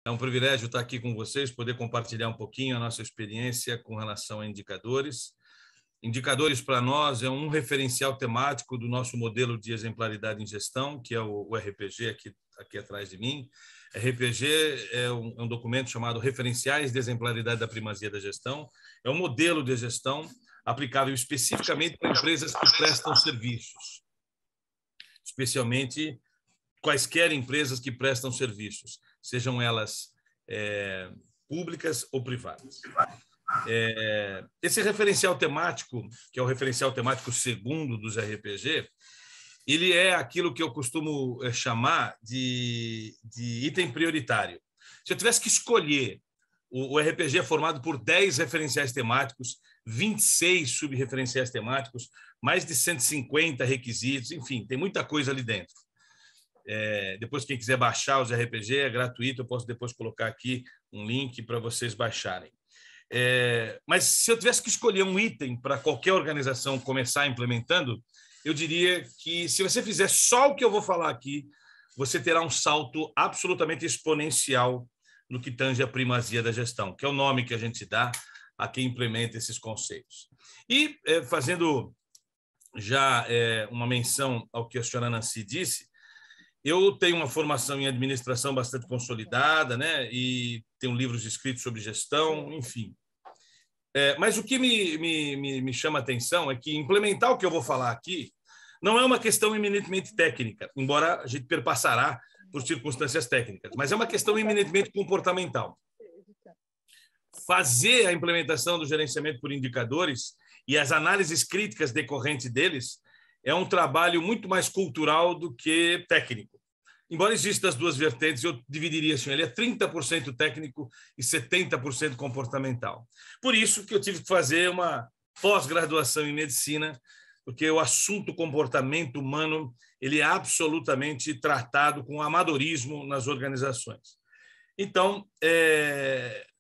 É um privilégio estar aqui com vocês, poder compartilhar um pouquinho a nossa experiência com relação a indicadores. Indicadores, para nós, é um referencial temático do nosso modelo de exemplaridade em gestão, que é o RPG, aqui atrás de mim. RPG é um documento chamado Referenciais de Exemplaridade da Primazia da Gestão. É um modelo de gestão aplicável especificamente para empresas que prestam serviços, especialmente quaisquer empresas que prestam serviços, sejam elas públicas ou privadas. Esse referencial temático, que é o referencial temático segundo dos RPG, ele é aquilo que eu costumo chamar de item prioritário. Se eu tivesse que escolher, o RPG é formado por 10 referenciais temáticos, 26 sub-referenciais temáticos, mais de 150 requisitos, enfim, tem muita coisa ali dentro. Depois, quem quiser baixar os RPG, é gratuito, eu posso depois colocar aqui um link para vocês baixarem. Mas se eu tivesse que escolher um item para qualquer organização começar implementando, eu diria que se você fizer só o que eu vou falar aqui, você terá um salto absolutamente exponencial no que tange a primazia da gestão, que é o nome que a gente dá a quem implementa esses conceitos. E fazendo já uma menção ao que a senhora Nancy disse, eu tenho uma formação em administração bastante consolidada, né? E tenho livros escritos sobre gestão, enfim. Mas o que me chama a atenção é que implementar o que eu vou falar aqui não é uma questão eminentemente técnica, embora a gente perpassará por circunstâncias técnicas, mas é uma questão eminentemente comportamental. Fazer a implementação do gerenciamento por indicadores e as análises críticas decorrentes deles é um trabalho muito mais cultural do que técnico. Embora existam as duas vertentes, eu dividiria assim, ele é 30% técnico e 70% comportamental. Por isso que eu tive que fazer uma pós-graduação em medicina, porque o assunto comportamento humano ele é absolutamente tratado com amadorismo nas organizações. Então,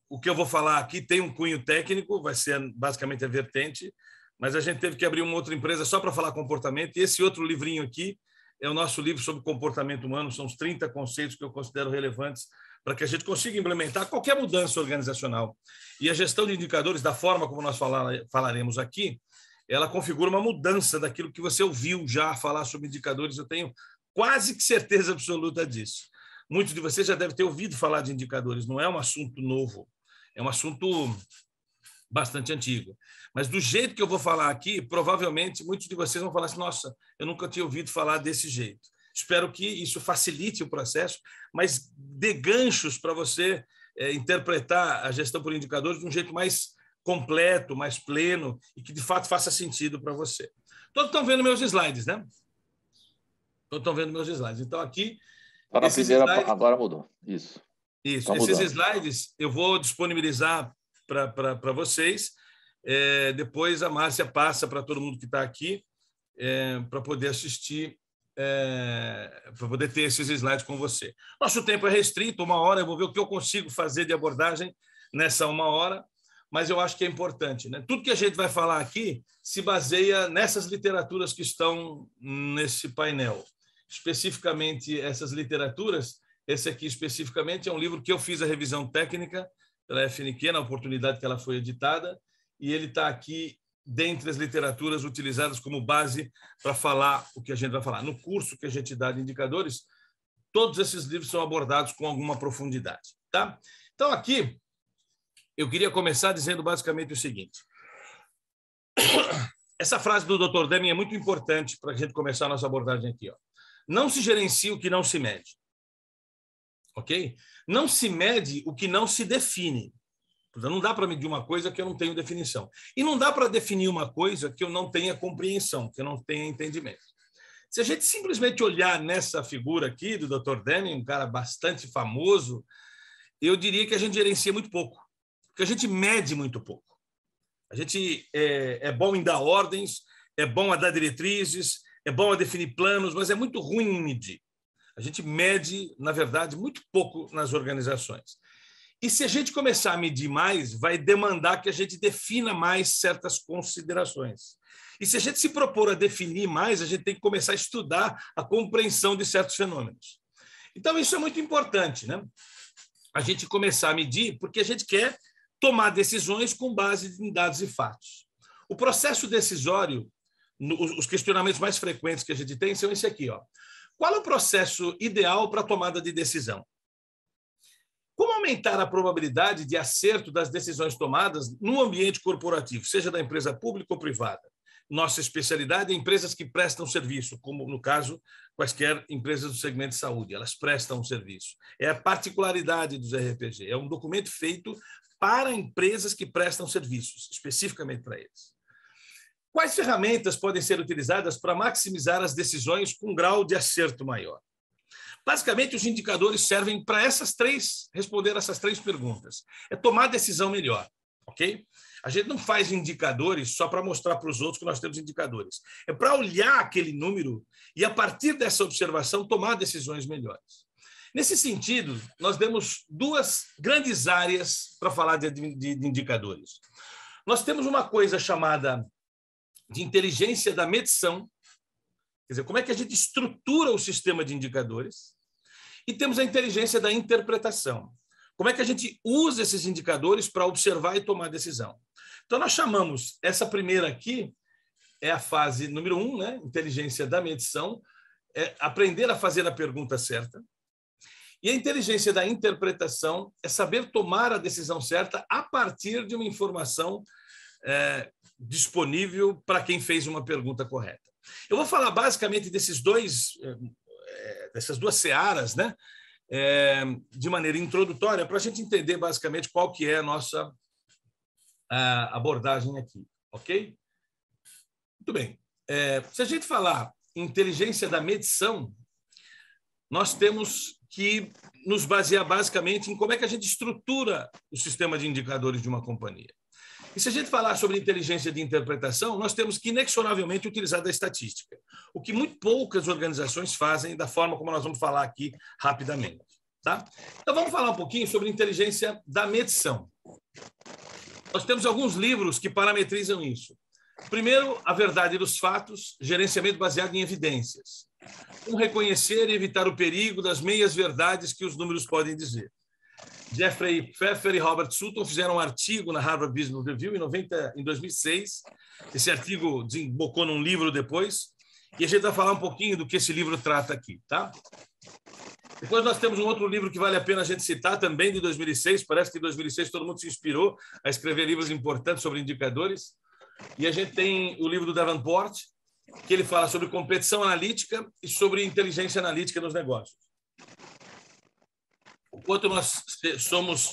o que eu vou falar aqui tem um cunho técnico, vai ser basicamente a vertente, mas a gente teve que abrir uma outra empresa só para falar comportamento, e esse outro livrinho aqui é o nosso livro sobre comportamento humano, são os 30 conceitos que eu considero relevantes para que a gente consiga implementar qualquer mudança organizacional. E a gestão de indicadores, da forma como nós falaremos aqui, ela configura uma mudança daquilo que você ouviu já falar sobre indicadores, eu tenho quase que certeza absoluta disso. Muitos de vocês já devem ter ouvido falar de indicadores, não é um assunto novo, é um assunto bastante antigo. Mas do jeito que eu vou falar aqui, provavelmente muitos de vocês vão falar assim, nossa, eu nunca tinha ouvido falar desse jeito. Espero que isso facilite o processo, mas dê ganchos para você interpretar a gestão por indicadores de um jeito mais completo, mais pleno e que de fato faça sentido para você. Todos estão vendo meus slides, né? Todos estão vendo meus slides. Então aqui... Tá na primeira, slides... agora mudou. Isso. Isso. Esses slides eu vou disponibilizar para vocês. Depois a Márcia passa para todo mundo que está aqui para poder assistir, para poder ter esses slides com você. Nosso tempo é restrito, 1 hora, eu vou ver o que eu consigo fazer de abordagem nessa 1 hora, mas eu acho que é importante, né? Tudo que a gente vai falar aqui se baseia nessas literaturas que estão nesse painel. Especificamente essas literaturas, esse aqui especificamente é um livro que eu fiz a revisão técnica pela FNQ, na oportunidade que ela foi editada, e ele está aqui dentre as literaturas utilizadas como base para falar o que a gente vai falar. No curso que a gente dá de indicadores, todos esses livros são abordados com alguma profundidade. Tá? Então, aqui, eu queria começar dizendo basicamente o seguinte. Essa frase do Dr. Deming é muito importante para a gente começar a nossa abordagem aqui. Ó. Não se gerencia o que não se mede. Ok? Não se mede o que não se define. Não dá para medir uma coisa que eu não tenho definição. E não dá para definir uma coisa que eu não tenha compreensão, que eu não tenha entendimento. Se a gente simplesmente olhar nessa figura aqui do Dr. Deming, um cara bastante famoso, eu diria que a gente gerencia muito pouco, porque a gente mede muito pouco. A gente é bom em dar ordens, é bom a dar diretrizes, é bom a definir planos, mas é muito ruim em medir. A gente mede, na verdade, muito pouco nas organizações. E se a gente começar a medir mais, vai demandar que a gente defina mais certas considerações. E se a gente se propor a definir mais, a gente tem que começar a estudar a compreensão de certos fenômenos. Então, isso é muito importante, né? a gente começar a medir, porque a gente quer tomar decisões com base em dados e fatos. O processo decisório, os questionamentos mais frequentes que a gente tem são esse aqui, ó. Qual é o processo ideal para a tomada de decisão? Como aumentar a probabilidade de acerto das decisões tomadas no ambiente corporativo, seja da empresa pública ou privada? Nossa especialidade é empresas que prestam serviço, como, no caso, quaisquer empresas do segmento de saúde. Elas prestam um serviço. É a particularidade dos RPG. É um documento feito para empresas que prestam serviços, especificamente para eles. Quais ferramentas podem ser utilizadas para maximizar as decisões com um grau de acerto maior? Basicamente, os indicadores servem para responder essas três perguntas. É tomar decisão melhor, ok? A gente não faz indicadores só para mostrar para os outros que nós temos indicadores. É para olhar aquele número e, a partir dessa observação, tomar decisões melhores. Nesse sentido, nós temos duas grandes áreas para falar de indicadores. Nós temos uma coisa chamada de inteligência da medição, quer dizer, como é que a gente estrutura o sistema de indicadores, e temos a inteligência da interpretação. Como é que a gente usa esses indicadores para observar e tomar decisão? Então, nós chamamos essa primeira aqui, é a fase número 1, né? Inteligência da medição, é aprender a fazer a pergunta certa. E a inteligência da interpretação é saber tomar a decisão certa a partir de uma informação disponível para quem fez uma pergunta correta. Eu vou falar basicamente dessas duas searas, né? De maneira introdutória, para a gente entender basicamente qual que é a nossa abordagem aqui, ok? Muito bem. Se a gente falar em inteligência da medição, nós temos que nos basear basicamente em como é que a gente estrutura o sistema de indicadores de uma companhia. E se a gente falar sobre inteligência de interpretação, nós temos que inexoravelmente utilizar da estatística, o que muito poucas organizações fazem da forma como nós vamos falar aqui rapidamente. Tá? Então, vamos falar um pouquinho sobre inteligência da medição. Nós temos alguns livros que parametrizam isso. Primeiro, A Verdade dos Fatos, gerenciamento baseado em evidências. Como reconhecer e evitar o perigo das meias-verdades que os números podem dizer. Jeffrey Pfeffer e Robert Sutton fizeram um artigo na Harvard Business Review em 2006. Esse artigo desembocou num livro depois, e a gente vai falar um pouquinho do que esse livro trata aqui. Tá? Depois nós temos um outro livro que vale a pena a gente citar, também de 2006. Parece que em 2006 todo mundo se inspirou a escrever livros importantes sobre indicadores. E a gente tem o livro do Davenport, que ele fala sobre competição analítica e sobre inteligência analítica nos negócios. O quanto nós somos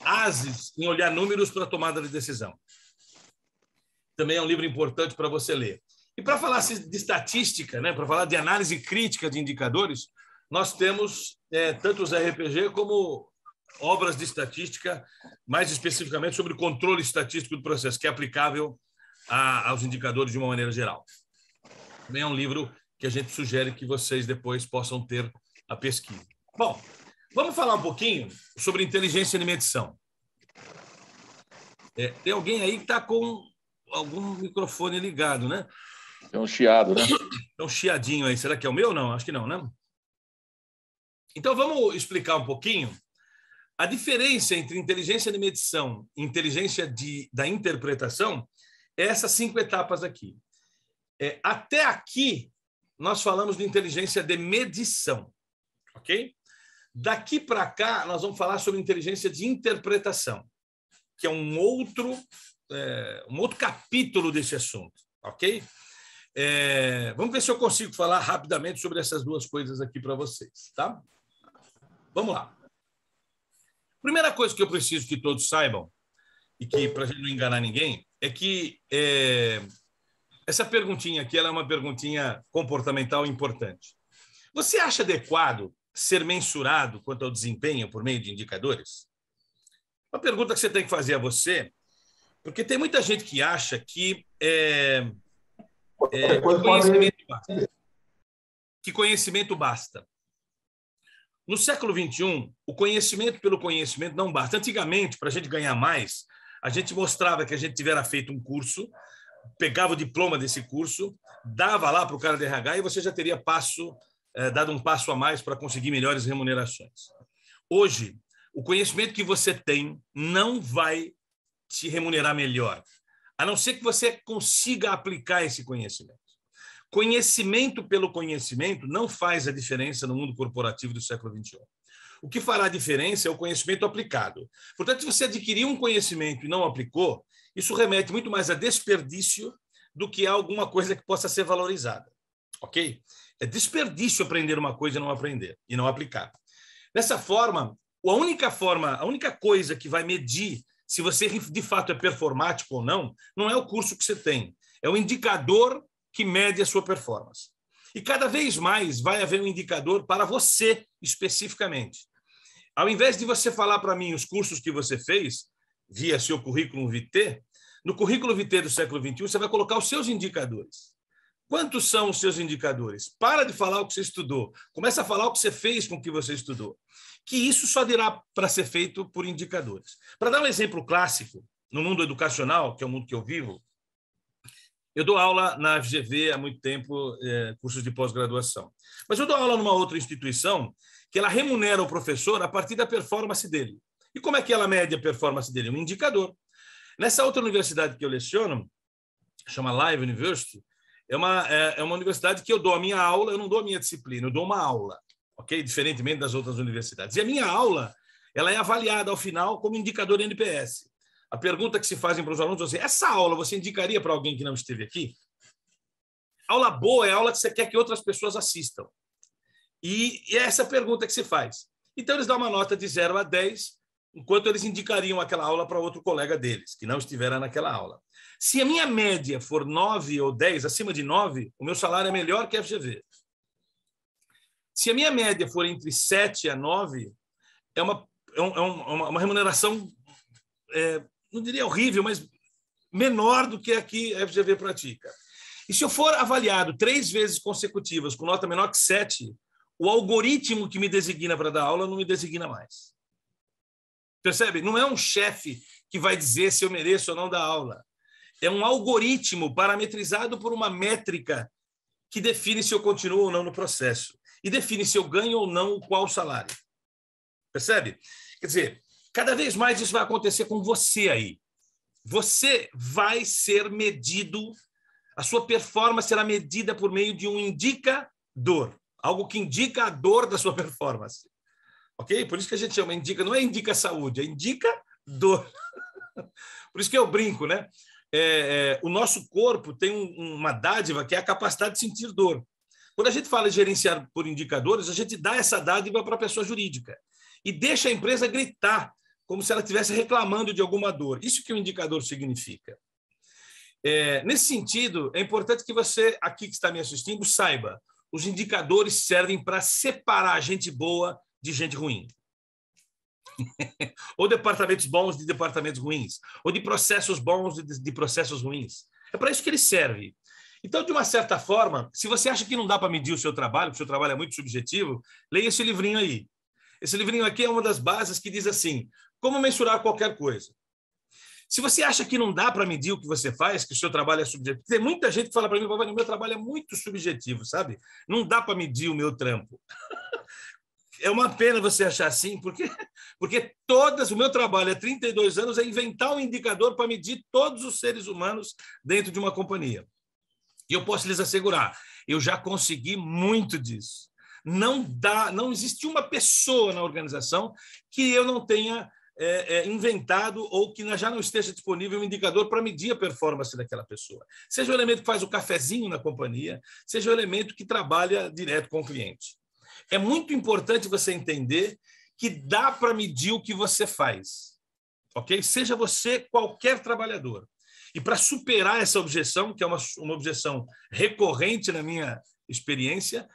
ágeis em olhar números para a tomada de decisão. Também é um livro importante para você ler. E para falar de estatística, né, para falar de análise crítica de indicadores, nós temos tanto os RPG como obras de estatística, mais especificamente sobre controle estatístico do processo, que é aplicável aos indicadores de uma maneira geral. Também é um livro que a gente sugere que vocês depois possam ter a pesquisa. Bom, vamos falar um pouquinho sobre inteligência de medição. Tem alguém aí que está com algum microfone ligado, né? É um chiado, né? É um chiadinho aí. Será que é o meu? Não, acho que não, né? Então, vamos explicar um pouquinho a diferença entre inteligência de medição e inteligência da interpretação. Essas 5 etapas aqui. Até aqui, nós falamos de inteligência de medição, ok? Daqui para cá, nós vamos falar sobre inteligência de interpretação, que é um outro capítulo desse assunto, ok? Vamos ver se eu consigo falar rapidamente sobre essas duas coisas aqui para vocês, tá? Vamos lá. Primeira coisa que eu preciso que todos saibam, e que, para a gente não enganar ninguém, é que essa perguntinha aqui ela é uma perguntinha comportamental importante. Você acha adequado ser mensurado quanto ao desempenho por meio de indicadores? Uma pergunta que você tem que fazer a você, porque tem muita gente que acha que conhecimento basta. No século XXI, o conhecimento pelo conhecimento não basta. Antigamente, para a gente ganhar mais, a gente mostrava que a gente tivera feito um curso, pegava o diploma desse curso, dava lá para o cara de RH e você já teria dado um passo a mais para conseguir melhores remunerações. Hoje, o conhecimento que você tem não vai te remunerar melhor, a não ser que você consiga aplicar esse conhecimento. Conhecimento pelo conhecimento não faz a diferença no mundo corporativo do século XXI. O que fará a diferença é o conhecimento aplicado. Portanto, se você adquiriu um conhecimento e não aplicou, isso remete muito mais a desperdício do que a alguma coisa que possa ser valorizada. Ok? É desperdício aprender uma coisa e não aprender, e não aplicar. Dessa forma, a única coisa que vai medir se você de fato é performático ou não é o curso que você tem, é o indicador que mede a sua performance. E cada vez mais vai haver um indicador para você especificamente. Ao invés de você falar para mim os cursos que você fez, via seu currículo vitae, no currículo vitae do século XXI, você vai colocar os seus indicadores. Quantos são os seus indicadores? Para de falar o que você estudou. Começa a falar o que você fez com o que você estudou. Que isso só dirá para ser feito por indicadores. Para dar um exemplo clássico, no mundo educacional, que é o mundo que eu vivo, eu dou aula na FGV há muito tempo, cursos de pós-graduação. Mas eu dou aula numa outra instituição que ela remunera o professor a partir da performance dele. E como é que ela mede a performance dele? Um indicador. Nessa outra universidade que eu leciono, chama Live University, é uma universidade que eu dou a minha aula, eu não dou a minha disciplina, eu dou uma aula, ok? Diferentemente das outras universidades. E a minha aula, ela é avaliada ao final como indicador NPS. A pergunta que se fazem para os alunos é assim, essa aula você indicaria para alguém que não esteve aqui? Aula boa é a aula que você quer que outras pessoas assistam. E é essa pergunta que se faz. Então, eles dão uma nota de 0 a 10, enquanto eles indicariam aquela aula para outro colega deles, que não estivera naquela aula. Se a minha média for 9 ou 10, acima de 9, o meu salário é melhor que a FGV. Se a minha média for entre 7 a 9, é uma remuneração, não diria horrível, mas menor do que a que a FGV pratica. E se eu for avaliado 3 vezes consecutivas com nota menor que 7, o algoritmo que me designa para dar aula não me designa mais. Percebe? Não é um chefe que vai dizer se eu mereço ou não dar aula. É um algoritmo parametrizado por uma métrica que define se eu continuo ou não no processo. E define se eu ganho ou não qual salário. Percebe? Quer dizer, cada vez mais isso vai acontecer com você aí. Você vai ser medido, a sua performance será medida por meio de um indicador. Algo que indica a dor da sua performance. Ok? Por isso que a gente chama não é indica saúde, é indica dor. Por isso que eu brinco, né? O nosso corpo tem uma dádiva que é a capacidade de sentir dor. Quando a gente fala de gerenciar por indicadores, a gente dá essa dádiva para a pessoa jurídica e deixa a empresa gritar, como se ela estivesse reclamando de alguma dor. Isso que o indicador significa. Nesse sentido, é importante que você, aqui que está me assistindo, saiba, os indicadores servem para separar gente boa de gente ruim. Ou departamentos bons de departamentos ruins, ou de processos bons de processos ruins. É para isso que ele serve. Então, de uma certa forma, se você acha que não dá para medir o seu trabalho, porque o seu trabalho é muito subjetivo, leia esse livrinho aí. Esse livrinho aqui é uma das bases que diz assim, como mensurar qualquer coisa. Se você acha que não dá para medir o que você faz, que o seu trabalho é subjetivo, tem muita gente que fala para mim, o meu trabalho é muito subjetivo, sabe? Não dá para medir o meu trampo. É uma pena você achar assim, porque o meu trabalho há 32 anos é inventar um indicador para medir todos os seres humanos dentro de uma companhia. E eu posso lhes assegurar, eu já consegui muito disso. Não existe uma pessoa na organização que eu não tenha inventado ou que já não esteja disponível um indicador para medir a performance daquela pessoa. Seja o elemento que faz o cafezinho na companhia, seja o elemento que trabalha direto com o cliente. É muito importante você entender que dá para medir o que você faz, ok? Seja você qualquer trabalhador. E para superar essa objeção, que é uma objeção recorrente na minha experiência,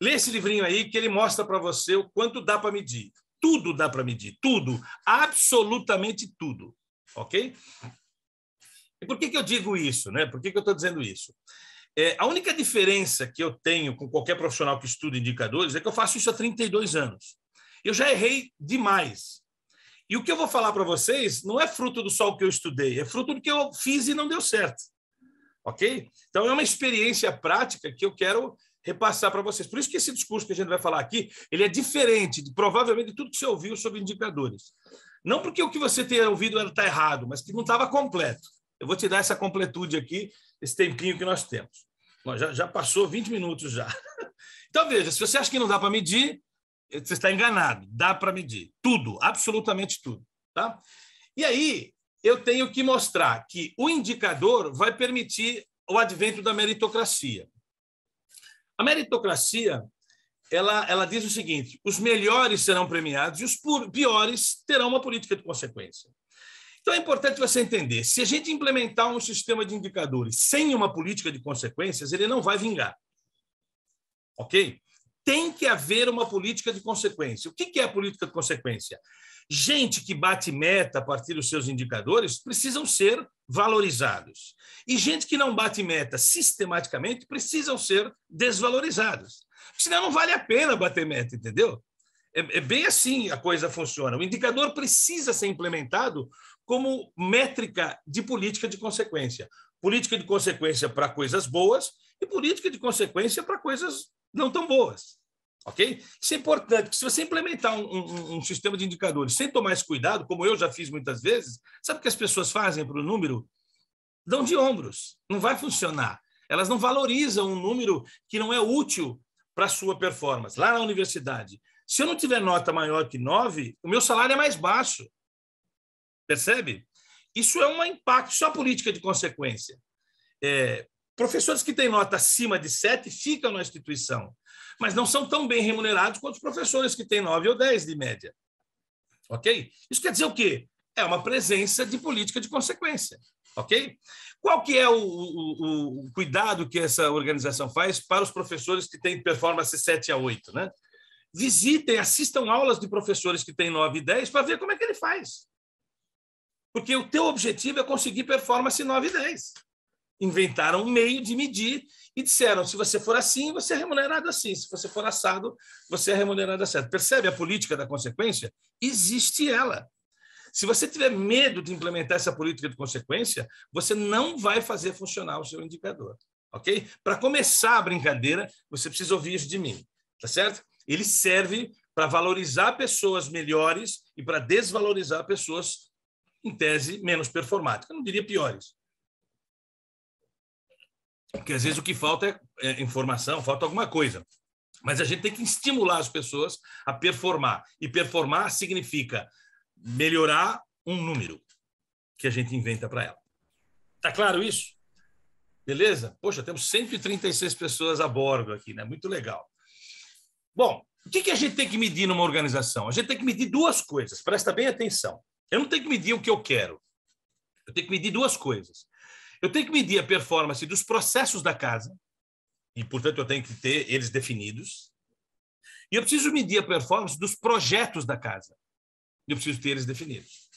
lê esse livrinho aí que ele mostra para você o quanto dá para medir. Tudo dá para medir, tudo, absolutamente tudo, ok? E por que eu digo isso, né? Por que eu estou dizendo isso? A única diferença que eu tenho com qualquer profissional que estuda indicadores é que eu faço isso há 32 anos. Eu já errei demais. E o que eu vou falar para vocês não é fruto do só o que eu estudei, é fruto do que eu fiz e não deu certo. Ok? Então, é uma experiência prática que eu quero repassar para vocês. Por isso que esse discurso que a gente vai falar aqui, ele é diferente, provavelmente, de tudo que você ouviu sobre indicadores. Não porque o que você tenha ouvido está errado, mas que não estava completo. Eu vou te dar essa completude aqui, esse tempinho que nós temos. Já passou 20 minutos já. Então, veja, se você acha que não dá para medir, você está enganado. Dá para medir. Tudo, absolutamente tudo. Tá? E aí, eu tenho que mostrar que o indicador vai permitir o advento da meritocracia. A meritocracia, ela diz o seguinte: os melhores serão premiados e os piores terão uma política de consequência. Então, é importante você entender, se a gente implementar um sistema de indicadores sem uma política de consequências, ele não vai vingar. Ok? Tem que haver uma política de consequência. O que é a política de consequência? Gente que bate meta a partir dos seus indicadores precisam ser valorizados. E gente que não bate meta sistematicamente precisam ser desvalorizados. Senão não vale a pena bater meta, entendeu? É bem assim a coisa funciona. O indicador precisa ser implementado como métrica de política de consequência. Política de consequência para coisas boas e política de consequência para coisas não tão boas. Ok? Isso é importante, porque se você implementar um sistema de indicadores sem tomar esse cuidado, como eu já fiz muitas vezes, sabe o que as pessoas fazem para o número? Dão de ombros. Não vai funcionar. Elas não valorizam um número que não é útil para a sua performance. Lá na universidade, se eu não tiver nota maior que 9, o meu salário é mais baixo. Percebe? Isso é um impacto, isso é uma política de consequência. Professores que têm nota acima de 7 ficam na instituição, mas não são tão bem remunerados quanto os professores que têm 9 ou 10 de média. Ok? Isso quer dizer o quê? É uma presença de política de consequência. Ok? Qual que é o cuidado que essa organização faz para os professores que têm performance 7 a 8? Né? Visitem, assistam aulas de professores que têm 9 e 10 para ver como é que ele faz. Porque o teu objetivo é conseguir performance 9 e 10. Inventaram um meio de medir e disseram, se você for assim, você é remunerado assim. Se você for assado, você é remunerado assim. Percebe a política da consequência? Existe ela. Se você tiver medo de implementar essa política de consequência, você não vai fazer funcionar o seu indicador. Ok? Para começar a brincadeira, você precisa ouvir isso de mim. Tá certo? Ele serve para valorizar pessoas melhores e para desvalorizar pessoas, em tese, menos performáticas. Eu não diria piores. Porque, às vezes, o que falta é informação, falta alguma coisa. Mas a gente tem que estimular as pessoas a performar. E performar significa melhorar um número que a gente inventa para ela. Está claro isso? Beleza? Poxa, temos 136 pessoas a bordo aqui, né? Muito legal. Bom, o que a gente tem que medir numa organização? A gente tem que medir duas coisas. Presta bem atenção. Eu não tenho que medir o que eu quero. Eu tenho que medir duas coisas. Eu tenho que medir a performance dos processos da casa, e, portanto, eu tenho que ter eles definidos. E eu preciso medir a performance dos projetos da casa. E eu preciso ter eles definidos.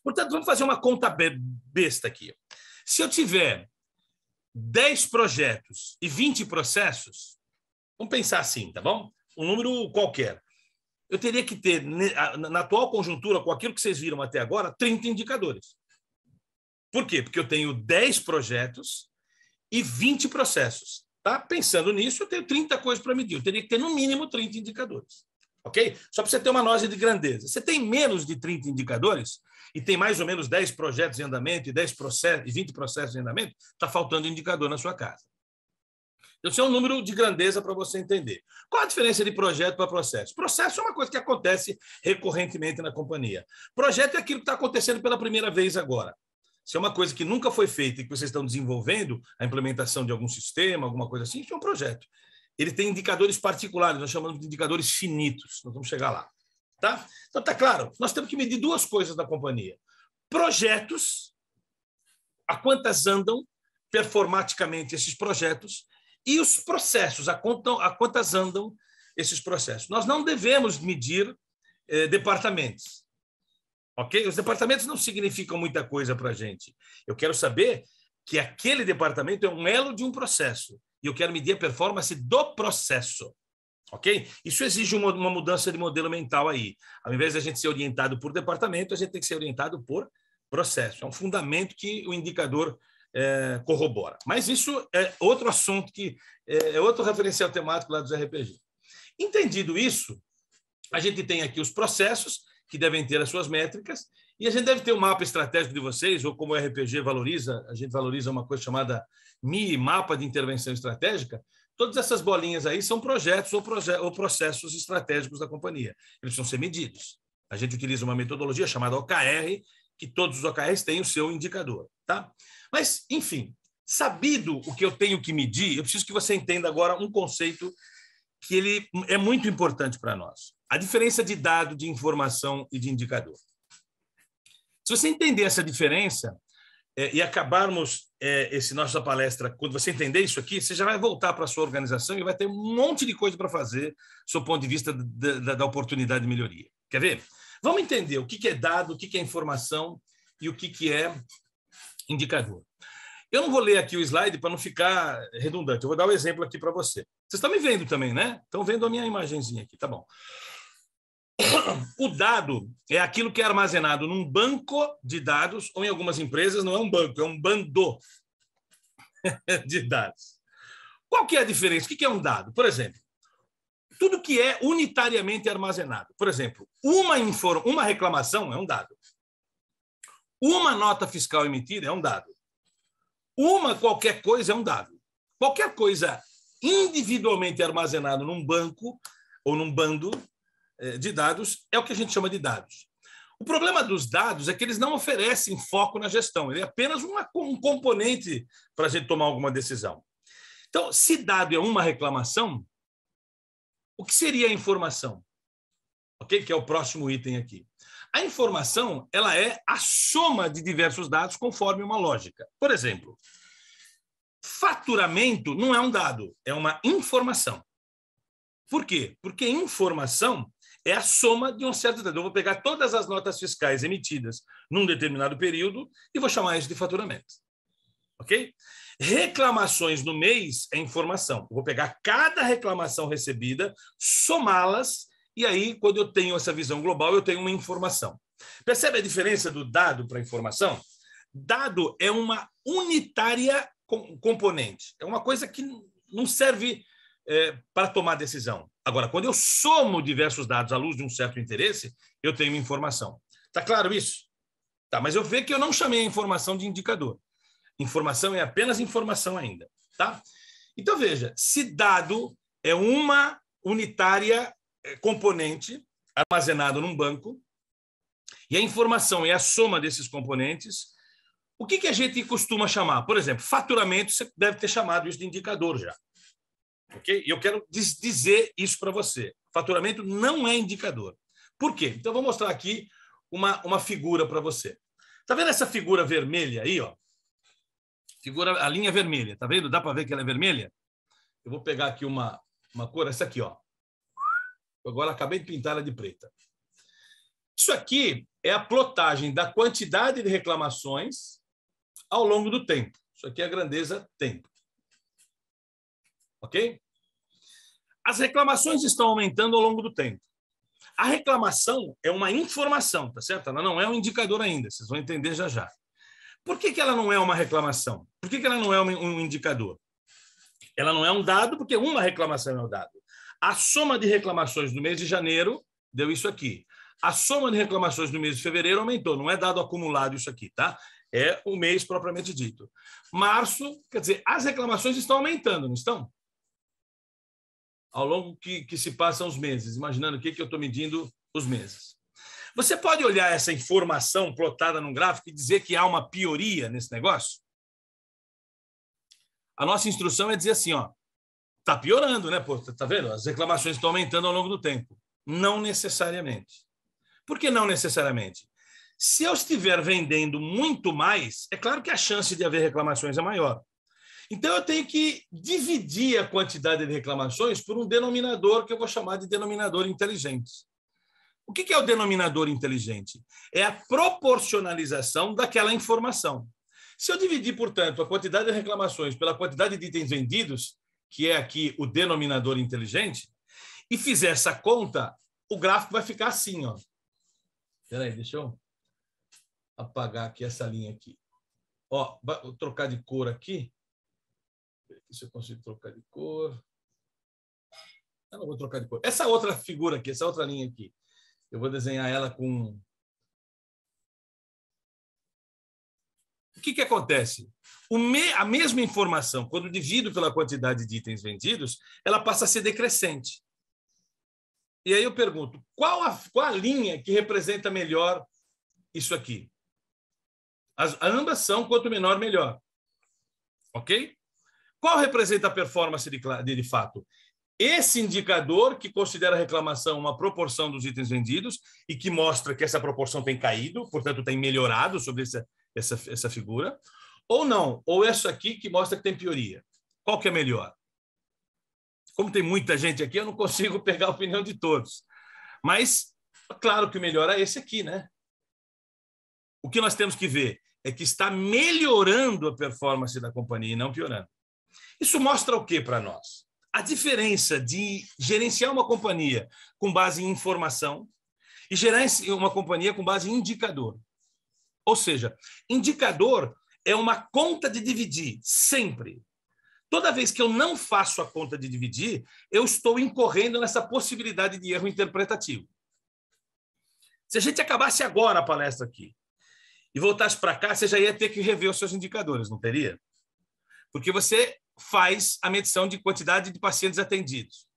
Portanto, vamos fazer uma conta besta aqui. Se eu tiver 10 projetos e 20 processos, vamos pensar assim, tá bom? Um número qualquer. Eu teria que ter, na atual conjuntura, com aquilo que vocês viram até agora, 30 indicadores. Por quê? Porque eu tenho 10 projetos e 20 processos. Tá? Pensando nisso, eu tenho 30 coisas para medir. Eu teria que ter, no mínimo, 30 indicadores. Ok? Só para você ter uma noção de grandeza. Você tem menos de 30 indicadores e tem mais ou menos 10 projetos em andamento e 20 processos em andamento, está faltando indicador na sua casa. Então, isso é um número de grandeza para você entender. Qual a diferença de projeto para processo? Processo é uma coisa que acontece recorrentemente na companhia. Projeto é aquilo que está acontecendo pela primeira vez agora. Se é uma coisa que nunca foi feita e que vocês estão desenvolvendo, a implementação de algum sistema, alguma coisa assim, isso é um projeto. Ele tem indicadores particulares, nós chamamos de indicadores finitos. Nós vamos chegar lá. Tá? Então, tá claro, nós temos que medir duas coisas da companhia. Projetos, a quantas andam performaticamente esses projetos, e os processos, a quantas andam esses processos. Nós não devemos medir departamentos. Ok? Os departamentos não significam muita coisa para a gente. Eu quero saber que aquele departamento é um elo de um processo. E eu quero medir a performance do processo. Ok? Isso exige uma mudança de modelo mental aí. Ao invés de a gente ser orientado por departamento, a gente tem que ser orientado por processo. É um fundamento que o indicador corrobora. Mas isso é outro assunto, é outro referencial temático lá dos RPG. Entendido isso, a gente tem aqui os processos, que devem ter as suas métricas, e a gente deve ter um mapa estratégico de vocês, ou como o RPG valoriza, a gente valoriza uma coisa chamada MI, Mapa de Intervenção Estratégica. Todas essas bolinhas aí são projetos ou processos estratégicos da companhia. Eles precisam ser medidos. A gente utiliza uma metodologia chamada OKR, que todos os OKRs têm o seu indicador. Tá? Mas, enfim, sabido o que eu tenho que medir, eu preciso que você entenda agora um conceito que ele é muito importante para nós. A diferença de dado, de informação e de indicador. Se você entender essa diferença e acabarmos essa nossa palestra, quando você entender isso aqui, você já vai voltar para a sua organização e vai ter um monte de coisa para fazer, do seu ponto de vista da oportunidade de melhoria. Quer ver? Vamos entender o que é dado, o que é informação e o que é indicador. Eu não vou ler aqui o slide para não ficar redundante. Eu vou dar um exemplo aqui para você. Vocês estão me vendo também, né? Estão vendo a minha imagenzinha aqui, tá bom. O dado é aquilo que é armazenado num banco de dados, ou em algumas empresas não é um banco, é um bando de dados. Qual que é a diferença? O que é um dado? Por exemplo, tudo que é unitariamente armazenado. Por exemplo, uma reclamação é um dado. Uma nota fiscal emitida é um dado. Qualquer coisa é um dado. Qualquer coisa individualmente armazenada num banco ou num bando de dados é o que a gente chama de dados. O problema dos dados é que eles não oferecem foco na gestão. Ele é apenas um componente para a gente tomar alguma decisão. Então, se dado é uma reclamação, o que seria a informação? Okay? Que é o próximo item aqui. A informação, ela é a soma de diversos dados conforme uma lógica. Por exemplo, faturamento não é um dado, é uma informação. Por quê? Porque informação é a soma de um certo dado. Eu vou pegar todas as notas fiscais emitidas num determinado período e vou chamar isso de faturamento. Ok? Reclamações no mês é informação. Eu vou pegar cada reclamação recebida, somá-las, e aí, quando eu tenho essa visão global, eu tenho uma informação. Percebe a diferença do dado para a informação? Dado é uma unitária componente. É uma coisa que não serve para tomar decisão. Agora, quando eu somo diversos dados à luz de um certo interesse, eu tenho informação. Está claro isso? Tá, mas eu vejo que eu não chamei a informação de indicador. Informação é apenas informação ainda. Tá? Então, veja, se dado é uma unitária componente armazenado num banco e a informação é a soma desses componentes, o que a gente costuma chamar? Por exemplo, faturamento, você deve ter chamado isso de indicador já. Okay? E eu quero dizer isso para você. Faturamento não é indicador. Por quê? Então, eu vou mostrar aqui uma figura para você. Está vendo essa figura vermelha aí? Ó? A linha vermelha. Está vendo? Dá para ver que ela é vermelha? Eu vou pegar aqui uma cor, essa aqui, ó. Agora acabei de pintar ela de preta. Isso aqui é a plotagem da quantidade de reclamações ao longo do tempo. Isso aqui é a grandeza tempo. Ok? As reclamações estão aumentando ao longo do tempo. A reclamação é uma informação, tá certo? Ela não é um indicador ainda, vocês vão entender já já. Por que ela não é uma reclamação? Por que ela não é um indicador? Ela não é um dado, porque uma reclamação é um dado. A soma de reclamações do mês de janeiro deu isso aqui. A soma de reclamações do mês de fevereiro aumentou. Não é dado acumulado isso aqui, tá? É o mês propriamente dito. Março, quer dizer, as reclamações estão aumentando, não estão? Ao longo que se passam os meses, imaginando o que eu estou medindo os meses. Você pode olhar essa informação plotada num gráfico e dizer que há uma pioria nesse negócio? A nossa instrução é dizer assim, ó, está piorando, né? Pô, tá vendo? As reclamações estão aumentando ao longo do tempo. Não necessariamente. Por que não necessariamente? Se eu estiver vendendo muito mais, é claro que a chance de haver reclamações é maior. Então, eu tenho que dividir a quantidade de reclamações por um denominador que eu vou chamar de denominador inteligente. O que é o denominador inteligente? É a proporcionalização daquela informação. Se eu dividir, portanto, a quantidade de reclamações pela quantidade de itens vendidos, que é aqui o denominador inteligente, e fizer essa conta, o gráfico vai ficar assim, ó. Espera aí, deixa eu apagar aqui essa linha aqui. Ó, vou trocar de cor aqui. Se eu consigo trocar de cor. Eu não vou trocar de cor. Essa outra figura aqui, essa outra linha aqui, eu vou desenhar ela com... O que acontece? A mesma informação, quando divido pela quantidade de itens vendidos, ela passa a ser decrescente. E aí eu pergunto, qual a linha que representa melhor isso aqui? Ambas são quanto menor, melhor. Ok? Qual representa a performance de fato? Esse indicador que considera a reclamação uma proporção dos itens vendidos e que mostra que essa proporção tem caído, portanto, tem melhorado sobre essa figura, ou não? Ou essa aqui que mostra que tem pioria? Qual que é melhor? Como tem muita gente aqui, eu não consigo pegar a opinião de todos. Mas, claro que o melhor é esse aqui, né? O que nós temos que ver é que está melhorando a performance da companhia e não piorando. Isso mostra o que para nós? A diferença de gerenciar uma companhia com base em informação e gerenciar uma companhia com base em indicador. Ou seja, indicador é uma conta de dividir, sempre. Toda vez que eu não faço a conta de dividir, eu estou incorrendo nessa possibilidade de erro interpretativo. Se a gente acabasse agora a palestra aqui e voltasse para cá, você já ia ter que rever os seus indicadores, não teria? Porque você faz a medição de quantidade de pacientes atendidos.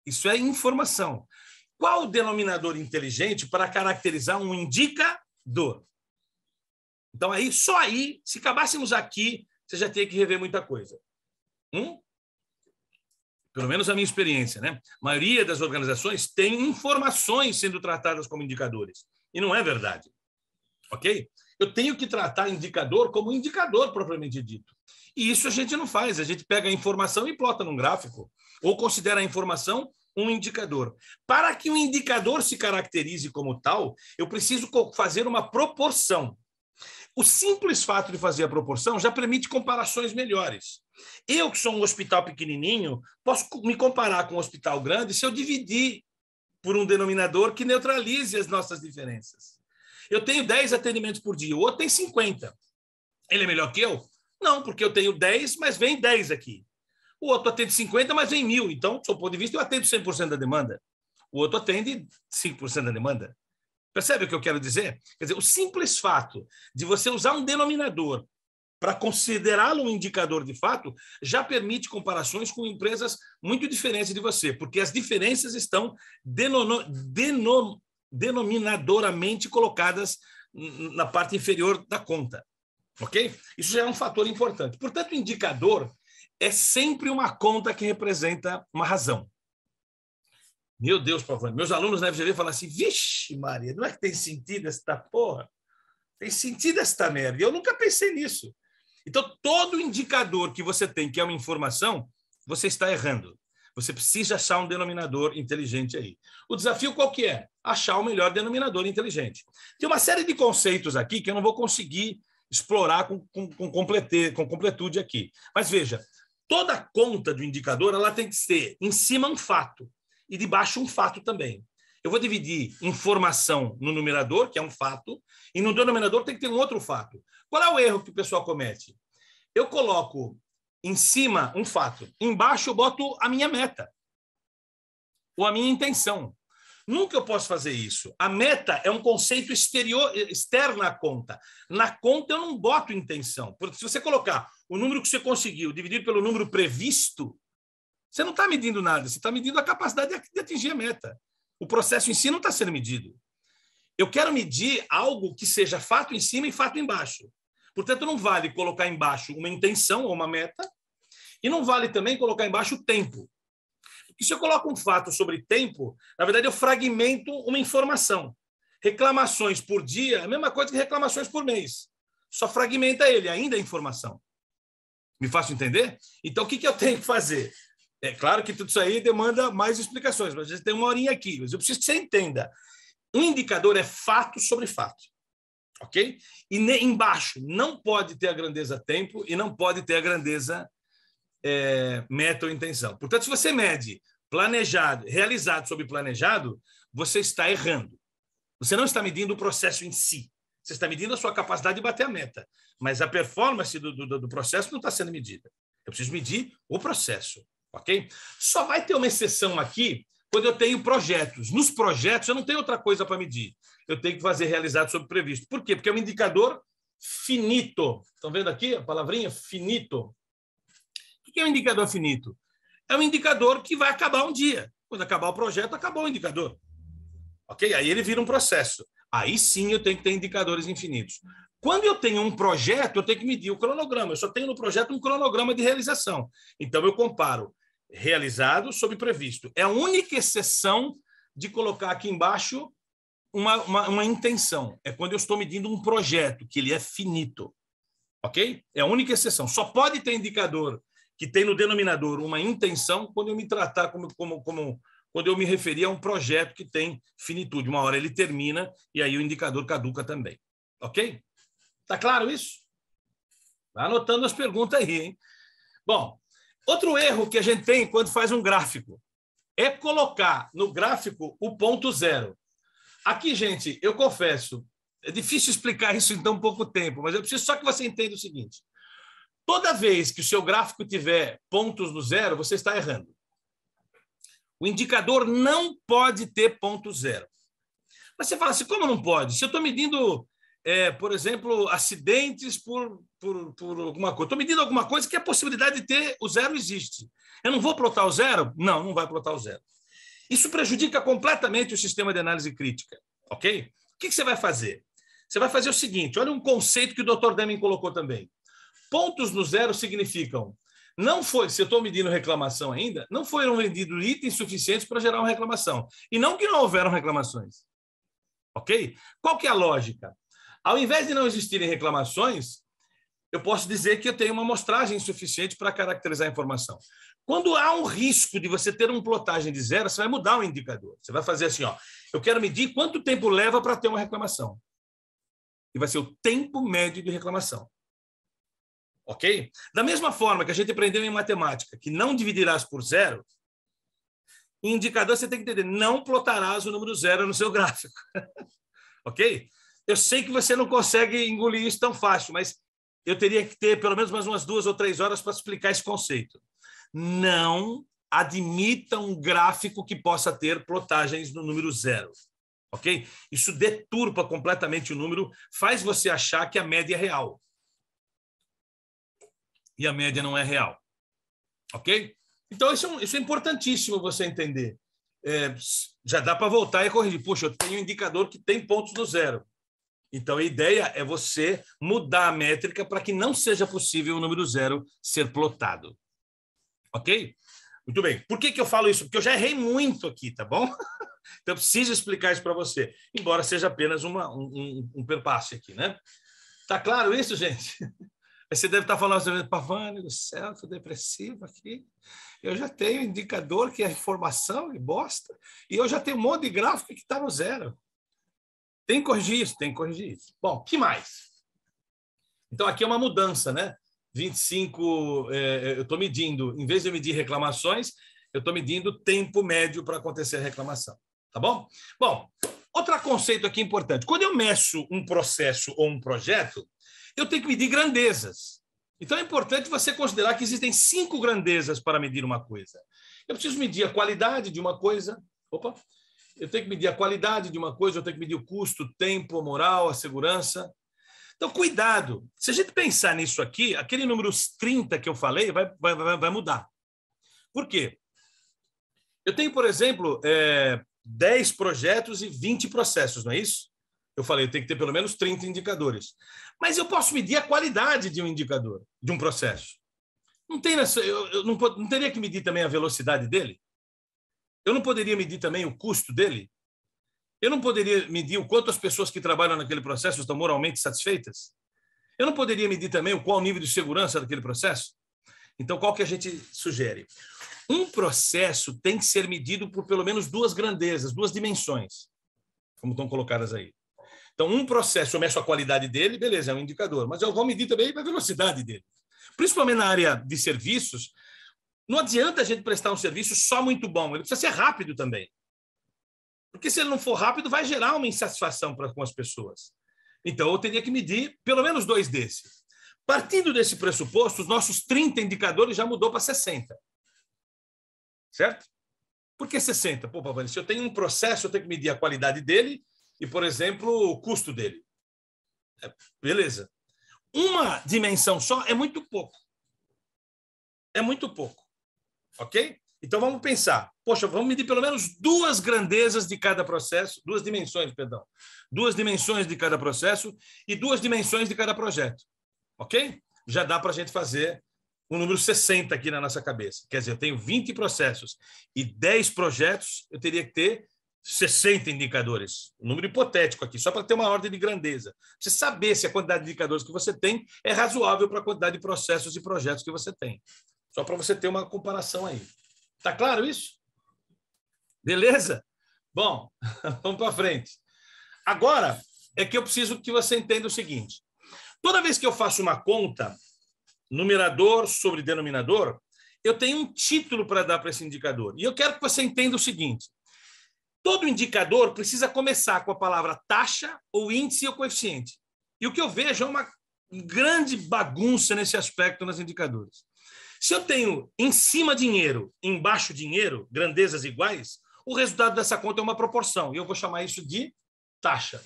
Isso é informação. Qual o denominador inteligente para caracterizar um indicador? Então, só aí, se acabássemos aqui, você já teria que rever muita coisa. Pelo menos a minha experiência, né? A maioria das organizações tem informações sendo tratadas como indicadores. E não é verdade. Ok? Eu tenho que tratar indicador como indicador propriamente dito. E isso a gente não faz. A gente pega a informação e plota num gráfico. Ou considera a informação um indicador. Para que um indicador se caracterize como tal, eu preciso fazer uma proporção. O simples fato de fazer a proporção já permite comparações melhores. Eu, que sou um hospital pequenininho, posso me comparar com um hospital grande se eu dividir por um denominador que neutralize as nossas diferenças. Eu tenho 10 atendimentos por dia, o outro tem 50. Ele é melhor que eu? Não, porque eu tenho 10, mas vem 10 aqui. O outro atende 50, mas vem 1.000. Então, do seu ponto de vista, eu atendo 100% da demanda. O outro atende 5% da demanda. Percebe o que eu quero dizer? Quer dizer, o simples fato de você usar um denominador para considerá-lo um indicador de fato já permite comparações com empresas muito diferentes de você, porque as diferenças estão denominadoramente colocadas na parte inferior da conta. Ok? Isso já é um fator importante. Portanto, o indicador é sempre uma conta que representa uma razão. Meu Deus, Pavani, meus alunos na FGV falam assim, vixe, Maria, não é que tem sentido esta porra? Tem sentido esta merda. Eu nunca pensei nisso. Então, todo indicador que você tem, que é uma informação, você está errando. Você precisa achar um denominador inteligente aí. O desafio qual que é? Achar o melhor denominador inteligente. Tem uma série de conceitos aqui que eu não vou conseguir explorar com completude aqui. Mas veja, toda conta do indicador ela tem que ser em cima um fato e de baixo um fato também. Eu vou dividir informação no numerador, que é um fato, e no denominador tem que ter um outro fato. Qual é o erro que o pessoal comete? Eu coloco em cima um fato, embaixo eu boto a minha meta ou a minha intenção. Nunca eu posso fazer isso. A meta é um conceito externo à conta. Na conta eu não boto intenção. Porque se você colocar o número que você conseguiu dividido pelo número previsto, você não está medindo nada, você está medindo a capacidade de atingir a meta. O processo em si não está sendo medido. Eu quero medir algo que seja fato em cima e fato embaixo. Portanto, não vale colocar embaixo uma intenção ou uma meta e não vale também colocar embaixo o tempo. Porque se eu coloco um fato sobre tempo, na verdade eu fragmento uma informação. Reclamações por dia é a mesma coisa que reclamações por mês. Só fragmenta ele, ainda é informação. Me faço entender? Então, o que eu tenho que fazer? É claro que tudo isso aí demanda mais explicações, mas a gente tem uma horinha aqui, mas eu preciso que você entenda. Um indicador é fato sobre fato, ok? E embaixo não pode ter a grandeza tempo e não pode ter a grandeza meta ou intenção. Portanto, se você mede planejado, realizado sobre planejado, você está errando. Você não está medindo o processo em si, você Você está medindo a sua capacidade de bater a meta, mas a performance do processo não está sendo medida. Eu preciso medir o processo, ok? Só vai ter uma exceção aqui quando eu tenho projetos. Nos projetos, eu não tenho outra coisa para medir. Eu tenho que fazer realizado sobre previsto. Por quê? Porque é um indicador finito. Estão vendo aqui a palavrinha finito? O que é um indicador finito? É um indicador que vai acabar um dia. Quando acabar o projeto, acabou o indicador. Ok? Aí ele vira um processo. Aí sim eu tenho que ter indicadores infinitos. Quando eu tenho um projeto, eu tenho que medir o cronograma. Eu só tenho no projeto um cronograma de realização. Então eu comparo realizado sobre previsto. É a única exceção de colocar aqui embaixo uma intenção. É quando eu estou medindo um projeto, que ele é finito. Ok? É a única exceção. Só pode ter indicador que tem no denominador uma intenção quando eu me tratar quando eu me referir a um projeto que tem finitude. Uma hora ele termina e aí o indicador caduca também. Ok? Tá claro isso? Vai anotando as perguntas aí, hein? Bom, outro erro que a gente tem quando faz um gráfico é colocar no gráfico o ponto zero. Aqui, gente, eu confesso, é difícil explicar isso em tão pouco tempo, mas eu preciso só que você entenda o seguinte. Toda vez que o seu gráfico tiver pontos no zero, você está errando. O indicador não pode ter ponto zero. Mas você fala assim, como não pode? Se eu estou medindo, por exemplo, acidentes por alguma coisa, estou medindo alguma coisa que a possibilidade de ter o zero existe. Eu não vou plotar o zero? Não, não vai plotar o zero. Isso prejudica completamente o sistema de análise crítica, ok? O que você vai fazer? Você vai fazer o seguinte, olha um conceito que o Dr. Deming colocou também. Pontos no zero significam, se eu estou medindo reclamação ainda, não foram vendidos itens suficientes para gerar uma reclamação. E não que não houveram reclamações. Ok? Qual que é a lógica? Ao invés de não existirem reclamações, eu posso dizer que eu tenho uma amostragem suficiente para caracterizar a informação. Quando há um risco de você ter uma plotagem de zero, você vai mudar o indicador. Você vai fazer assim, ó, eu quero medir quanto tempo leva para ter uma reclamação. E vai ser o tempo médio de reclamação. Ok? Da mesma forma que a gente aprendeu em matemática, que não dividirás por zero, em indicador você tem que entender, não plotarás o número zero no seu gráfico. Ok? Eu sei que você não consegue engolir isso tão fácil, mas eu teria que ter pelo menos mais umas 2 ou 3 horas para explicar esse conceito. Não admita um gráfico que possa ter plotagens no número zero. Ok? Isso deturpa completamente o número, faz você achar que a média é real. E a média não é real. Ok? Então, isso é importantíssimo você entender. Já dá para voltar e corrigir. Puxa, eu tenho um indicador que tem pontos no zero. Então, a ideia é você mudar a métrica para que não seja possível o número zero ser plotado. Ok? Muito bem. Por que eu falo isso? Porque eu já errei muito aqui, tá bom? Então, eu preciso explicar isso para você. Embora seja apenas um perpasse aqui, né? Tá claro isso, gente? Aí você deve estar falando assim, Pavani do céu, estou depressivo aqui. Eu já tenho indicador que é informação e bosta, e eu já tenho um monte de gráfico que está no zero. Tem que corrigir isso, tem que corrigir isso. Bom, o que mais? Então, aqui é uma mudança, né? 25, eu estou medindo, em vez de eu medir reclamações, eu estou medindo tempo médio para acontecer a reclamação. Tá bom? Bom, outro conceito aqui importante. Quando eu meço um processo ou um projeto, eu tenho que medir grandezas. Então, é importante você considerar que existem 5 grandezas para medir uma coisa. Eu preciso medir a qualidade de uma coisa. Opa! Eu tenho que medir a qualidade de uma coisa, eu tenho que medir o custo, o tempo, a moral, a segurança. Então, cuidado. Se a gente pensar nisso aqui, aquele número 30 que eu falei vai mudar. Por quê? Eu tenho, por exemplo, 10 projetos e 20 processos, não é isso? Eu falei, eu tenho que ter pelo menos 30 indicadores. Mas eu posso medir a qualidade de um indicador, de um processo. Eu não teria que medir também a velocidade dele? Eu não poderia medir também o custo dele? Eu não poderia medir o quanto as pessoas que trabalham naquele processo estão moralmente satisfeitas? Eu não poderia medir também qual o nível de segurança daquele processo? Então, qual que a gente sugere? Um processo tem que ser medido por pelo menos 2 grandezas, 2 dimensões, como estão colocadas aí. Então, um processo, eu meço a qualidade dele, beleza, é um indicador, mas eu vou medir também a velocidade dele. Principalmente na área de serviços, não adianta a gente prestar um serviço só muito bom, ele precisa ser rápido também. Porque se ele não for rápido, vai gerar uma insatisfação com as pessoas. Então, eu teria que medir pelo menos 2 desses. Partindo desse pressuposto, os nossos 30 indicadores já mudou para 60. Certo? Por que 60? Pô, Pavani, se eu tenho um processo, eu tenho que medir a qualidade dele e, por exemplo, o custo dele. Beleza. Uma dimensão só é muito pouco. É muito pouco. Ok? Então, vamos pensar. Poxa, vamos medir pelo menos 2 grandezas de cada processo, 2 dimensões, perdão. 2 dimensões de cada processo e 2 dimensões de cada projeto. Ok? Já dá para a gente fazer um número 60 aqui na nossa cabeça. Quer dizer, eu tenho 20 processos e 10 projetos, eu teria que ter 60 indicadores. Um número hipotético aqui, só para ter uma ordem de grandeza. Você saber se a quantidade de indicadores que você tem é razoável para a quantidade de processos e projetos que você tem. Só para você ter uma comparação aí. Tá claro isso? Beleza? Bom, vamos para frente. Agora é que eu preciso que você entenda o seguinte. Toda vez que eu faço uma conta, numerador sobre denominador, eu tenho um título para dar para esse indicador. E eu quero que você entenda o seguinte. Todo indicador precisa começar com a palavra taxa, ou índice ou coeficiente. E o que eu vejo é uma grande bagunça nesse aspecto nos indicadores. Se eu tenho em cima dinheiro, embaixo dinheiro, grandezas iguais, o resultado dessa conta é uma proporção. E eu vou chamar isso de taxa.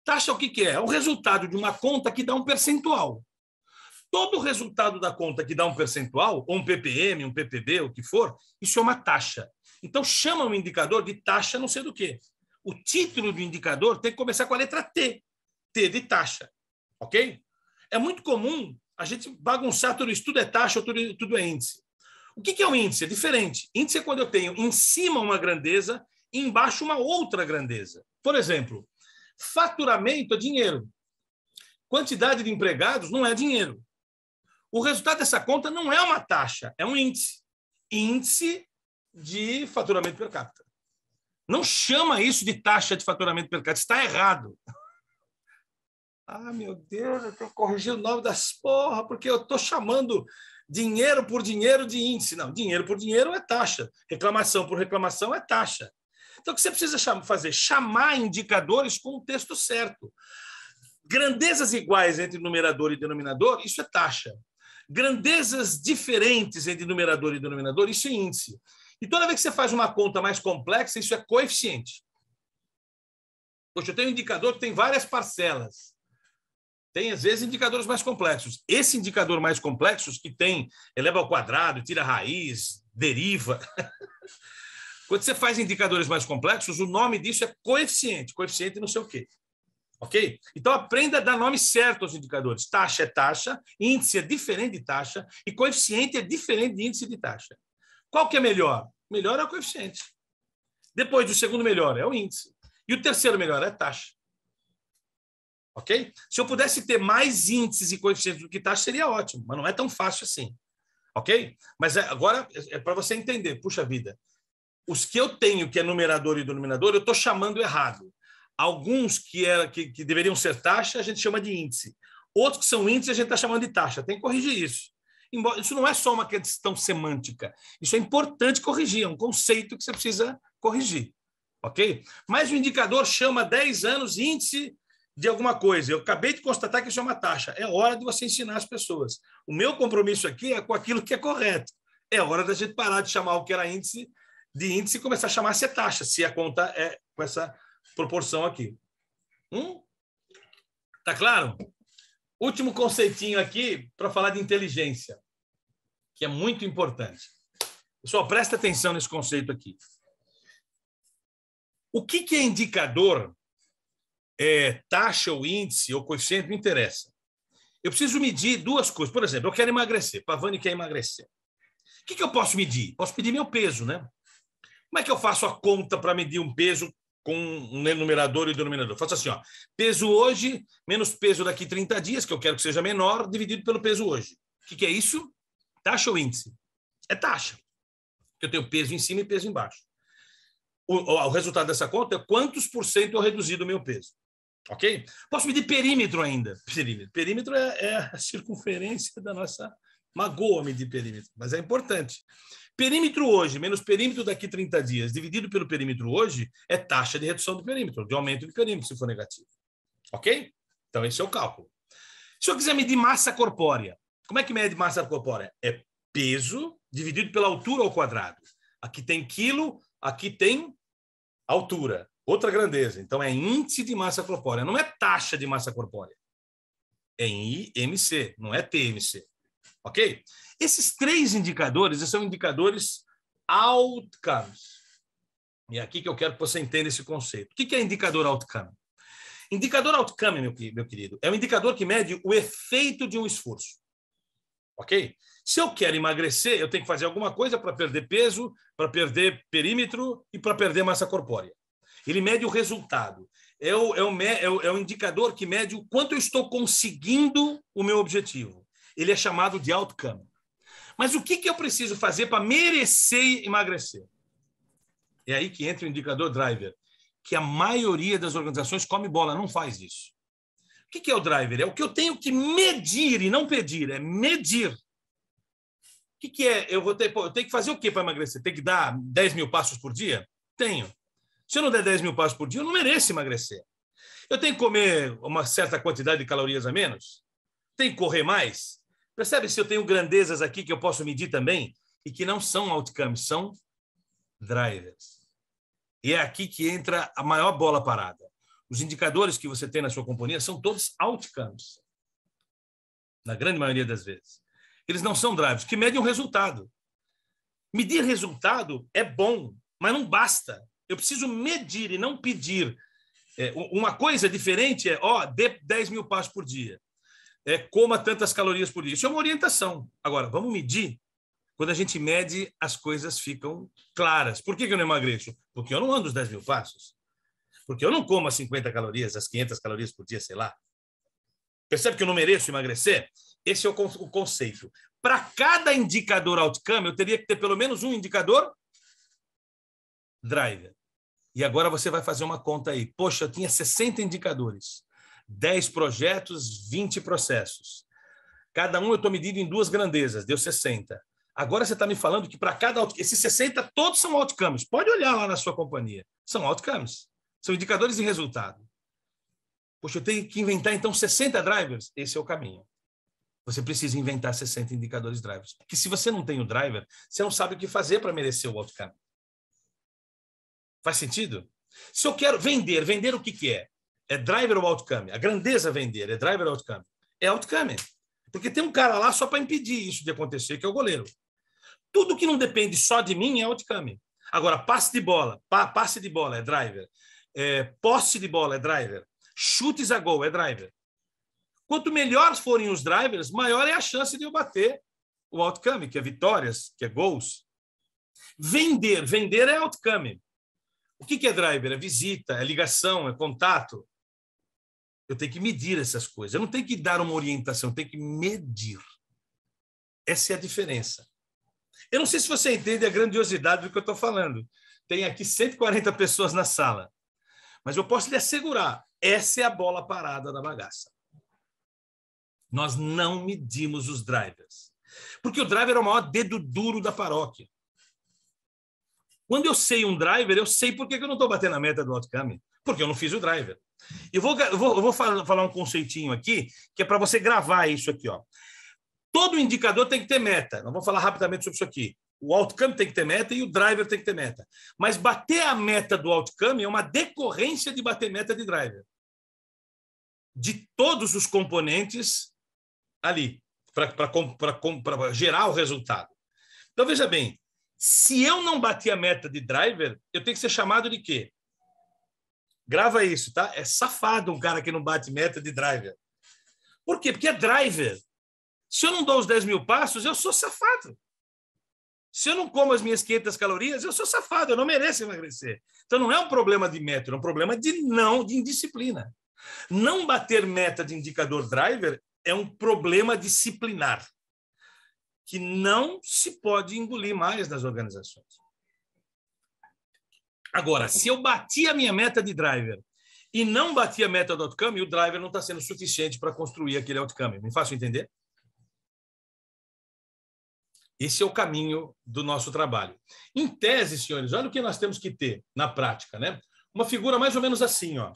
Taxa o que é? É o resultado de uma conta que dá um percentual. Todo o resultado da conta que dá um percentual, ou um ppm, um ppb, o que for, isso é uma taxa. Então, chama o indicador de taxa não sei do quê. O título do indicador tem que começar com a letra T. T de taxa. Ok? É muito comum a gente bagunçar tudo isso. Tudo é taxa ou tudo é índice. O que é um índice? É diferente. Índice é quando eu tenho em cima uma grandeza e embaixo uma outra grandeza. Por exemplo, faturamento é dinheiro. Quantidade de empregados não é dinheiro. O resultado dessa conta não é uma taxa, é um índice. Índice de faturamento per capita. Não chama isso de taxa de faturamento per capita, está errado. Ah, meu Deus, eu tenho que corrigir o nome das porra, porque eu estou chamando dinheiro por dinheiro de índice. Não, dinheiro por dinheiro é taxa. Reclamação por reclamação é taxa. Então, o que você precisa fazer? Chamar indicadores com o texto certo. Grandezas iguais entre numerador e denominador, isso é taxa. Grandezas diferentes entre numerador e denominador, isso é índice. E toda vez que você faz uma conta mais complexa, isso é coeficiente. Poxa, eu tenho um indicador que tem várias parcelas. Tem, às vezes, indicadores mais complexos. Esse indicador mais complexo, que tem eleva ao quadrado, tira a raiz, deriva. Quando você faz indicadores mais complexos, o nome disso é coeficiente. Coeficiente não sei o quê. Ok? Então, aprenda a dar nome certo aos indicadores. Taxa é taxa, índice é diferente de taxa e coeficiente é diferente de índice de taxa. Qual que é melhor? Melhor é o coeficiente. Depois, o segundo melhor é o índice. E o terceiro melhor é a taxa. Ok? Se eu pudesse ter mais índices e coeficientes do que taxa, seria ótimo, mas não é tão fácil assim. Ok? Mas agora é para você entender. Puxa vida, os que eu tenho, que é numerador e denominador, eu estou chamando errado. Alguns que deveriam ser taxa, a gente chama de índice. Outros que são índice, a gente está chamando de taxa. Tem que corrigir isso. Isso não é só uma questão semântica. Isso é importante corrigir. É um conceito que você precisa corrigir. Ok? Mas o indicador chama 10 anos índice de alguma coisa. Eu acabei de constatar que isso é uma taxa. É hora de você ensinar as pessoas. O meu compromisso aqui é com aquilo que é correto. É hora da gente parar de chamar o que era índice de índice e começar a chamar-se taxa, se a conta é com essa proporção aqui. Tá claro? Último conceitinho aqui para falar de inteligência, que é muito importante. Pessoal, presta atenção nesse conceito aqui. O que é indicador, taxa ou índice ou coeficiente, não interessa. Eu preciso medir 2 coisas. Por exemplo, eu quero emagrecer. Pavani quer emagrecer. O que eu posso medir? Posso medir meu peso, né? Como é que eu faço a conta para medir um peso com um numerador e denominador? Faço assim, ó, peso hoje menos peso daqui 30 dias, que eu quero que seja menor, dividido pelo peso hoje. O que é isso? Taxa ou índice? É taxa. Eu tenho peso em cima e peso embaixo. O resultado dessa conta é quantos por cento eu reduzi do meu peso. Ok? Posso medir perímetro ainda. Perímetro é a circunferência da nossa... Magoa medir perímetro, mas é importante. Perímetro hoje, menos perímetro daqui 30 dias, dividido pelo perímetro hoje, é taxa de redução do perímetro, de aumento do perímetro, se for negativo. Ok? Então, esse é o cálculo. Se eu quiser medir massa corpórea, como é que mede massa corpórea? É peso dividido pela altura ao quadrado. Aqui tem quilo, aqui tem altura. Outra grandeza. Então, é índice de massa corpórea. Não é taxa de massa corpórea. É em IMC, não é TMC. Ok? Esses 3 indicadores são indicadores outcomes. E é aqui que eu quero que você entenda esse conceito. O que é indicador outcome? Indicador outcome, meu querido, é um indicador que mede o efeito de um esforço. Ok? Se eu quero emagrecer, eu tenho que fazer alguma coisa para perder peso, para perder perímetro e para perder massa corpórea. Ele mede o resultado. É o indicador que mede o quanto eu estou conseguindo o meu objetivo. Ele é chamado de outcome. Mas o que eu preciso fazer para merecer emagrecer? É aí que entra o indicador driver, que a maioria das organizações come bola, não faz isso. O que é o driver? É o que eu tenho que medir e não pedir, é medir. O que é? Eu tenho que fazer o quê para emagrecer? Tem que dar 10 mil passos por dia? Tenho. Se eu não der 10 mil passos por dia, eu não mereço emagrecer. Eu tenho que comer uma certa quantidade de calorias a menos? Tenho que correr mais? Percebe se eu tenho grandezas aqui que eu posso medir também e que não são outcomes, são drivers. E é aqui que entra a maior bola parada. Os indicadores que você tem na sua companhia são todos outcomes, na grande maioria das vezes. Eles não são drivers, que medem o resultado. Medir resultado é bom, mas não basta. Eu preciso medir e não pedir. Uma coisa diferente é, dê 10 mil passos por dia. Coma tantas calorias por dia. Isso é uma orientação. Agora, vamos medir. Quando a gente mede, as coisas ficam claras. Por que eu não emagreço? Porque eu não ando os 10 mil passos. Porque eu não como as 50 calorias, as 500 calorias por dia, sei lá. Percebe que eu não mereço emagrecer? Esse é o conceito. Para cada indicador outcome, eu teria que ter pelo menos um indicador driver. E agora você vai fazer uma conta aí. Poxa, eu tinha 60 indicadores, 10 projetos, 20 processos. Cada um eu estou medindo em 2 grandezas, deu 60. Agora você está me falando que para cada... Esses 60 todos são outcomes. Pode olhar lá na sua companhia. São outcomes. São indicadores de resultado. Poxa, eu tenho que inventar, então, 60 drivers? Esse é o caminho. Você precisa inventar 60 indicadores drivers. Porque se você não tem o driver, você não sabe o que fazer para merecer o outcome. Faz sentido? Se eu quero vender o que é? É driver ou outcome? A grandeza vender é driver ou outcome? É outcome. Porque tem um cara lá só para impedir isso de acontecer, que é o goleiro. Tudo que não depende só de mim é outcome. Agora, passe de bola é driver. Posse de bola é driver. Chutes a gol é driver. Quanto melhores forem os drivers, maior é a chance de eu bater o outcome, que é vitórias, que é gols. Vender é outcome. O que é driver? É visita, é ligação, é contato. Eu tenho que medir essas coisas. Eu não tenho que dar uma orientação, eu tenho que medir. Essa é a diferença. Eu não sei se você entende a grandiosidade do que eu estou falando. Tem aqui 140 pessoas na sala. Mas eu posso lhe assegurar, essa é a bola parada da bagaça. Nós não medimos os drivers. Porque o driver é o maior dedo duro da paróquia. Quando eu sei um driver, eu sei por que eu não estou batendo a meta do outcome. Porque eu não fiz o driver. Eu vou falar um conceitinho aqui, que é para você gravar isso aqui. Todo indicador tem que ter meta. Nós vamos falar rapidamente sobre isso aqui. O outcome tem que ter meta e o driver tem que ter meta. Mas bater a meta do outcome é uma decorrência de bater meta de driver. De todos os componentes ali, para gerar o resultado. Então, veja bem, se eu não bater a meta de driver, eu tenho que ser chamado de quê? Grava isso, tá? É safado um cara que não bate meta de driver. Por quê? Porque é driver. Se eu não dou os 10 mil passos, eu sou safado. Se eu não como as minhas 500 calorias, eu sou safado, eu não mereço emagrecer. Então, não é um problema de meta, é um problema de indisciplina. Não bater meta de indicador driver é um problema disciplinar, que não se pode engolir mais nas organizações. Agora, se eu bati a minha meta de driver e não bati a meta do outcome, o driver não está sendo suficiente para construir aquele outcome. Me faço entender? Esse é o caminho do nosso trabalho. Em tese, senhores, olha o que nós temos que ter na prática, né? Uma figura mais ou menos assim, ó.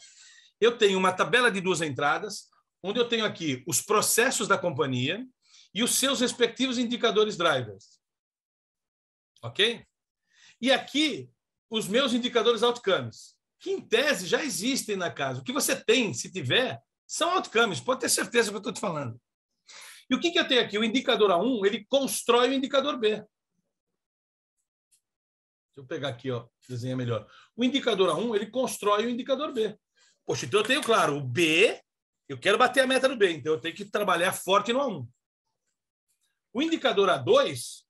eu tenho uma tabela de 2 entradas, onde eu tenho aqui os processos da companhia e os seus respectivos indicadores drivers. Ok? E aqui, os meus indicadores outcomes, que em tese já existem na casa. O que você tem, se tiver, são outcomes. Pode ter certeza do que eu estou te falando. E o que eu tenho aqui? O indicador A1, ele constrói o indicador B. Deixa eu pegar aqui, ó, desenhar melhor. O indicador A1, ele constrói o indicador B. Poxa, então eu tenho, claro, o B, eu quero bater a meta do B, então eu tenho que trabalhar forte no A1. O indicador A2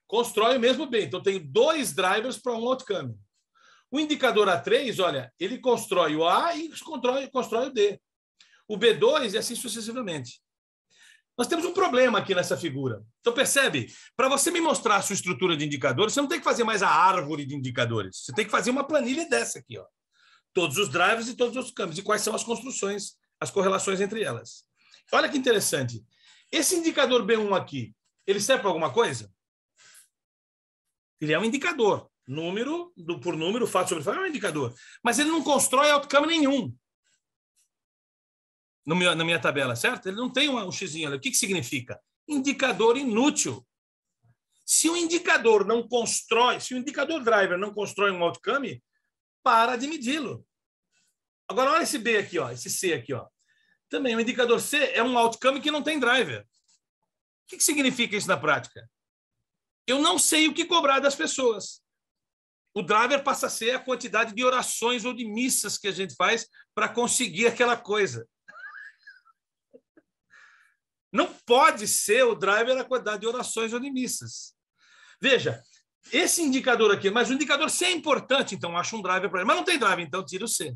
constrói o mesmo B, então eu tenho 2 drivers para um outcome. O indicador A3, olha, ele constrói o A e constrói o D. O B2 e assim sucessivamente. Nós temos um problema aqui nessa figura. Então, percebe? Para você me mostrar a sua estrutura de indicadores, você não tem que fazer mais a árvore de indicadores. Você tem que fazer uma planilha dessa aqui, ó. Todos os drivers e todos os campos. E quais são as construções, as correlações entre elas. Olha que interessante. Esse indicador B1 aqui, ele serve para alguma coisa? Ele é um indicador. Número por número, fato sobre fato, é um indicador. Mas ele não constrói outcome nenhum. Na minha tabela, certo? Ele não tem um xizinho ali. O que significa? Indicador inútil. Se o indicador não constrói, se o indicador driver não constrói um outcome, para de medi-lo. Agora, olha esse B aqui, ó, esse C aqui, ó. Também, o indicador C é um outcome que não tem driver. O que significa isso na prática? Eu não sei o que cobrar das pessoas. O driver passa a ser a quantidade de orações ou de missas que a gente faz para conseguir aquela coisa. Não pode ser o driver a quantidade de orações ou de missas. Veja, esse indicador aqui, mas o indicador C é importante, então acho um driver para ele. Mas não tem driver, então tira o C.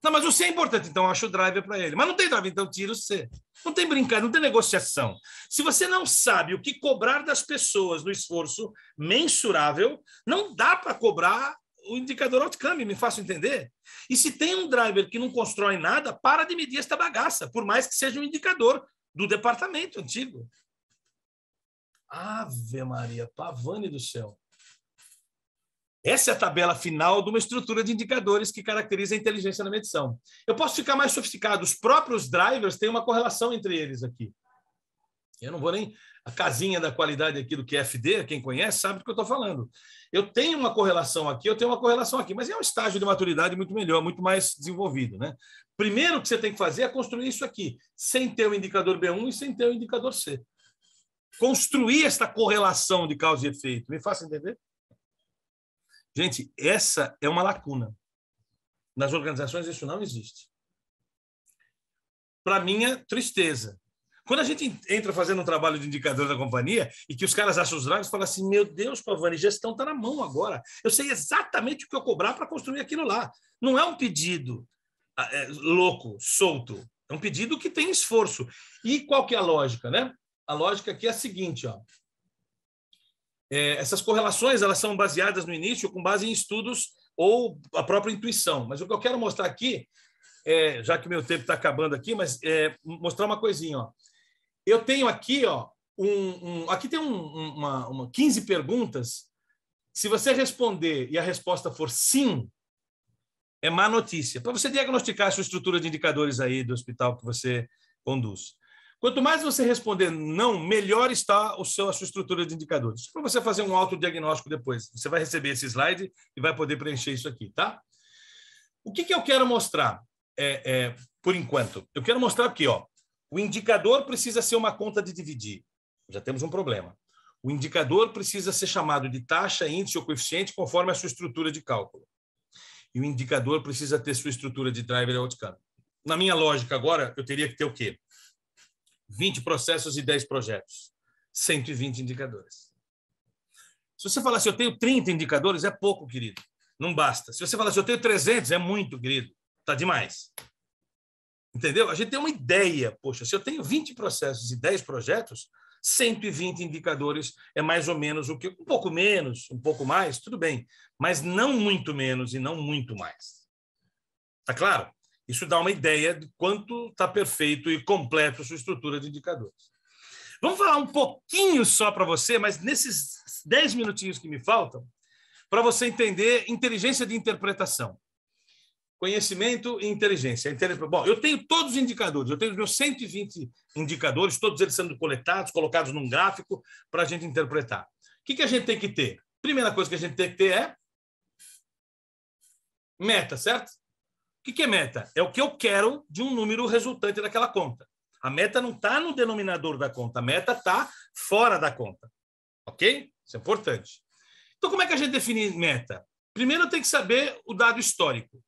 Não, mas o C é importante, então acho o driver para ele. Mas não tem driver, então tira o C. Não tem brincadeira, não tem negociação. Se você não sabe o que cobrar das pessoas no esforço mensurável, não dá para cobrar o indicador outcome, me faço entender? E se tem um driver que não constrói nada, para de medir esta bagaça, por mais que seja um indicador do departamento antigo. Ave Maria, Pavane do céu. Essa é a tabela final de uma estrutura de indicadores que caracteriza a inteligência na medição. Eu posso ficar mais sofisticado. Os próprios drivers têm uma correlação entre eles aqui. Eu não vou nem... A casinha da qualidade aqui do QFD, quem conhece, sabe do que eu estou falando. Eu tenho uma correlação aqui, eu tenho uma correlação aqui, mas é um estágio de maturidade muito melhor, muito mais desenvolvido, né? Primeiro que você tem que fazer é construir isso aqui, sem ter o indicador B1 e sem ter o indicador C. Construir esta correlação de causa e efeito. Me faça entender? Gente, essa é uma lacuna. Nas organizações isso não existe. Para minha tristeza. Quando a gente entra fazendo um trabalho de indicador da companhia e que os caras acham os drivers, falam assim, meu Deus, Pavani, gestão está na mão agora. Eu sei exatamente o que eu cobrar para construir aquilo lá. Não é um pedido louco, solto. É um pedido que tem esforço. E qual que é a lógica, né? A lógica aqui é a seguinte, ó. Essas correlações elas são baseadas no início com base em estudos ou a própria intuição. Mas o que eu quero mostrar aqui, já que meu tempo está acabando aqui, mas mostrar uma coisinha. Ó. Eu tenho aqui, ó, aqui tem 15 perguntas. Se você responder e a resposta for sim, é má notícia. Para você diagnosticar a sua estrutura de indicadores aí do hospital que você conduz. Quanto mais você responder não, melhor está a sua estrutura de indicadores. Para você fazer um autodiagnóstico depois. Você vai receber esse slide e vai poder preencher isso aqui, tá? O que eu quero mostrar, por enquanto? Eu quero mostrar aqui, ó. O indicador precisa ser uma conta de dividir. Já temos um problema. O indicador precisa ser chamado de taxa, índice ou coeficiente conforme a sua estrutura de cálculo. E o indicador precisa ter sua estrutura de driver e outcome. Na minha lógica agora, eu teria que ter o quê? 20 processos e 10 projetos. 120 indicadores. Se você falar assim, eu tenho 30 indicadores, é pouco, querido. Não basta. Se você falar assim, eu tenho 300, é muito, querido. Está demais. Entendeu? A gente tem uma ideia. Poxa, se eu tenho 20 processos e 10 projetos, 120 indicadores é mais ou menos o que... Um pouco menos, um pouco mais, tudo bem. Mas não muito menos e não muito mais. Está claro? Isso dá uma ideia de quanto está perfeito e completo a sua estrutura de indicadores. Vamos falar um pouquinho só para você, mas nesses 10 minutinhos que me faltam, para você entender inteligência de interpretação. conhecimento e inteligência. Bom, eu tenho todos os indicadores, eu tenho os meus 120 indicadores, todos eles sendo coletados, colocados num gráfico para a gente interpretar. O que a gente tem que ter? Primeira coisa que a gente tem que ter é meta, certo? O que é meta? É o que eu quero de um número resultante daquela conta. A meta não está no denominador da conta, a meta está fora da conta. Ok? Isso é importante. Então, como é que a gente define meta? Primeiro, eu tenho que saber o dado histórico.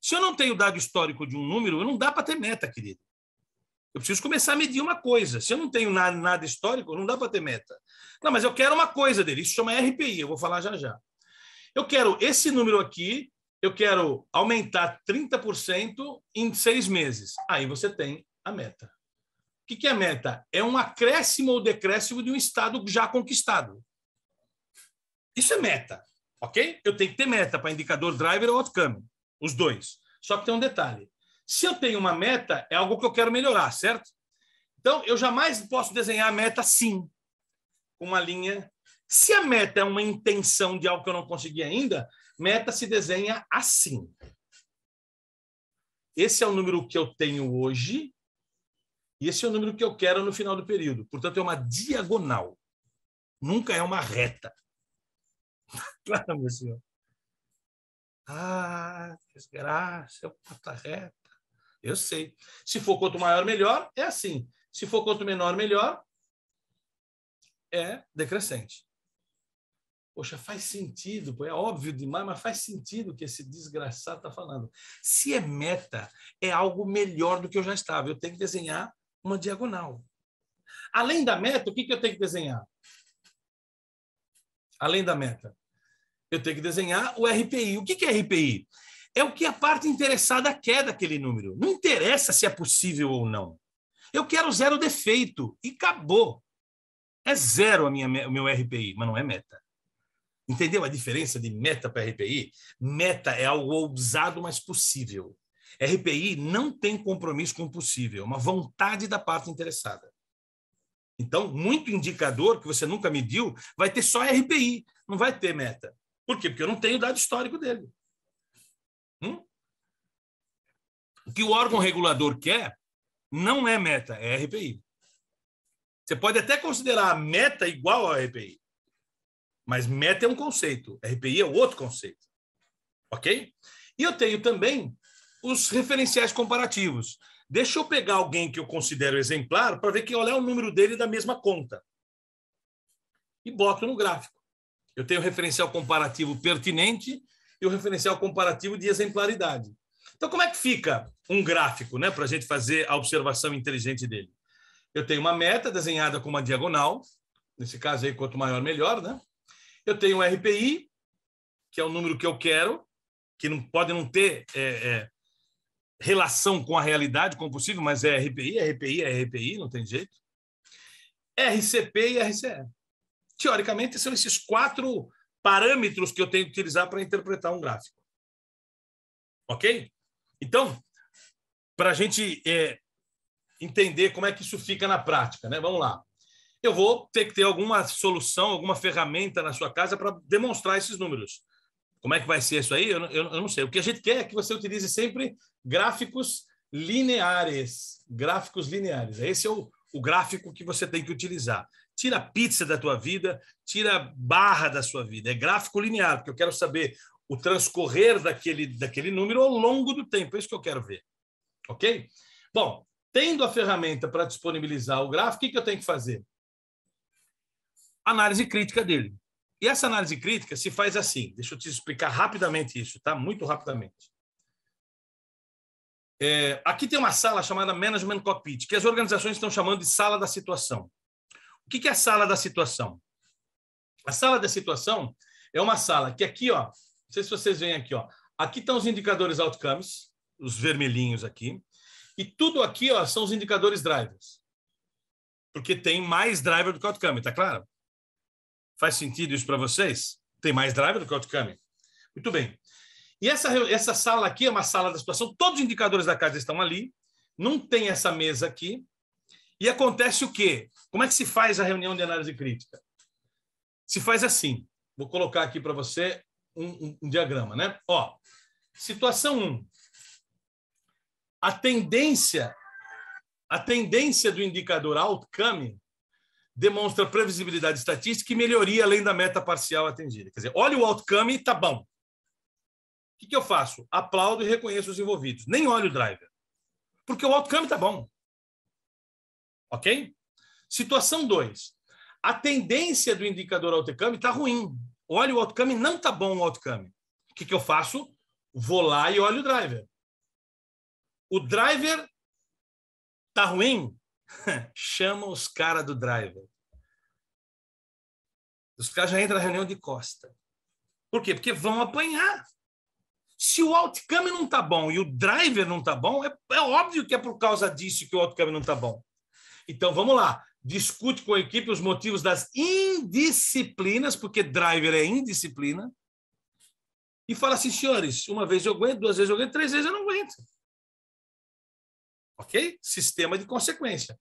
Se eu não tenho o dado histórico de um número, não dá para ter meta, querido. Eu preciso começar a medir uma coisa. Se eu não tenho nada histórico, não dá para ter meta. Não, mas eu quero uma coisa dele. Isso chama RPI, eu vou falar já já. Eu quero esse número aqui, eu quero aumentar 30% em 6 meses. Aí você tem a meta. O que é a meta? É um acréscimo ou decréscimo de um estado já conquistado. Isso é meta, ok? Eu tenho que ter meta para indicador driver ou outcome. Os dois. Só que tem um detalhe. Se eu tenho uma meta, é algo que eu quero melhorar, certo? Então, eu jamais posso desenhar a meta assim, com uma linha. Se a meta é uma intenção de algo que eu não consegui ainda, meta se desenha assim. Esse é o número que eu tenho hoje e esse é o número que eu quero no final do período. Portanto, é uma diagonal. Nunca é uma reta. Claro, meu senhor. Ah, desgraça, tá reta. Eu sei. Se for quanto maior, melhor, é assim. Se for quanto menor, melhor, é decrescente. Poxa, faz sentido, pô, é óbvio demais, mas faz sentido o que esse desgraçado está falando. Se é meta, é algo melhor do que eu já estava. Eu tenho que desenhar uma diagonal. Além da meta, o que eu tenho que desenhar? Além da meta, eu tenho que desenhar o RPI. O que é RPI? É o que a parte interessada quer daquele número. Não interessa se é possível ou não. Eu quero 0 defeito e acabou. É 0 o meu RPI, mas não é meta. Entendeu a diferença de meta para RPI? Meta é algo ousado, mas possível. RPI não tem compromisso com o possível, é uma vontade da parte interessada. Então, muito indicador que você nunca mediu vai ter só RPI, não vai ter meta. Por quê? Porque eu não tenho o dado histórico dele. O que o órgão regulador quer não é meta, é RPI. Você pode até considerar a meta igual ao RPI, mas meta é um conceito, RPI é outro conceito. Ok? E eu tenho também os referenciais comparativos. Deixa eu pegar alguém que eu considero exemplar para ver qual é o número dele da mesma conta. E boto no gráfico. Eu tenho o referencial comparativo pertinente e o referencial comparativo de exemplaridade. Então, como é que fica um gráfico, né, para a gente fazer a observação inteligente dele? Eu tenho uma meta desenhada com uma diagonal, nesse caso aí, quanto maior, melhor, né? Eu tenho um RPI, que é o número que eu quero, que não pode não ter relação com a realidade, com o possível, mas é RPI, RPI, RPI, não tem jeito. RCP e RCE. Teoricamente, são esses 4 parâmetros que eu tenho que utilizar para interpretar um gráfico. Ok? Então, para a gente entender como é que isso fica na prática, né? Vamos lá. Eu vou ter que ter alguma solução, alguma ferramenta na sua casa para demonstrar esses números. Como é que vai ser isso aí? Eu não sei. O que a gente quer é que você utilize sempre gráficos lineares. Gráficos lineares. Esse é o gráfico que você tem que utilizar. Tira a pizza da tua vida, tira a barra da sua vida. É gráfico linear, porque eu quero saber o transcorrer daquele número ao longo do tempo. É isso que eu quero ver. Ok? Bom, tendo a ferramenta para disponibilizar o gráfico, o que eu tenho que fazer? Análise crítica dele. E essa análise crítica se faz assim. Deixa eu te explicar rapidamente isso, tá? Muito rapidamente. Aqui tem uma sala chamada Management Cockpit, que as organizações estão chamando de sala da situação. O que é a sala da situação? A sala da situação é uma sala que aqui, ó, não sei se vocês veem aqui, ó, aqui estão os indicadores outcomes, os vermelhinhos aqui, e tudo aqui, ó, são os indicadores drivers. Porque tem mais driver do que outcome, tá claro? Faz sentido isso para vocês? Tem mais driver do que outcome. Muito bem. E essa sala aqui é uma sala da situação. Todos os indicadores da casa estão ali. Não tem essa mesa aqui. E acontece o quê? Como é que se faz a reunião de análise crítica? Se faz assim. Vou colocar aqui para você um diagrama, né? Ó, Situação 1. A tendência do indicador outcome demonstra previsibilidade estatística e melhoria além da meta parcial atendida. Quer dizer, olha o outcome e está bom. O que eu faço? Aplaudo e reconheço os envolvidos. Nem olho o driver. Porque o outcome está bom. Ok? Situação 2. A tendência do indicador outcome está ruim. Olha o outcome, não está bom o outcome. O que eu faço? Vou lá e olho o driver. O driver está ruim? Chama os caras do driver. Os caras já entram na reunião de costa. Por quê? Porque vão apanhar. Se o outcome não está bom e o driver não está bom, é óbvio que é por causa disso que o outcome não está bom. Então, vamos lá. Discute com a equipe os motivos das indisciplinas, porque driver é indisciplina, e fala assim, senhores, uma vez eu aguento, 2 vezes eu aguento, 3 vezes eu não aguento. Ok? Sistema de consequência.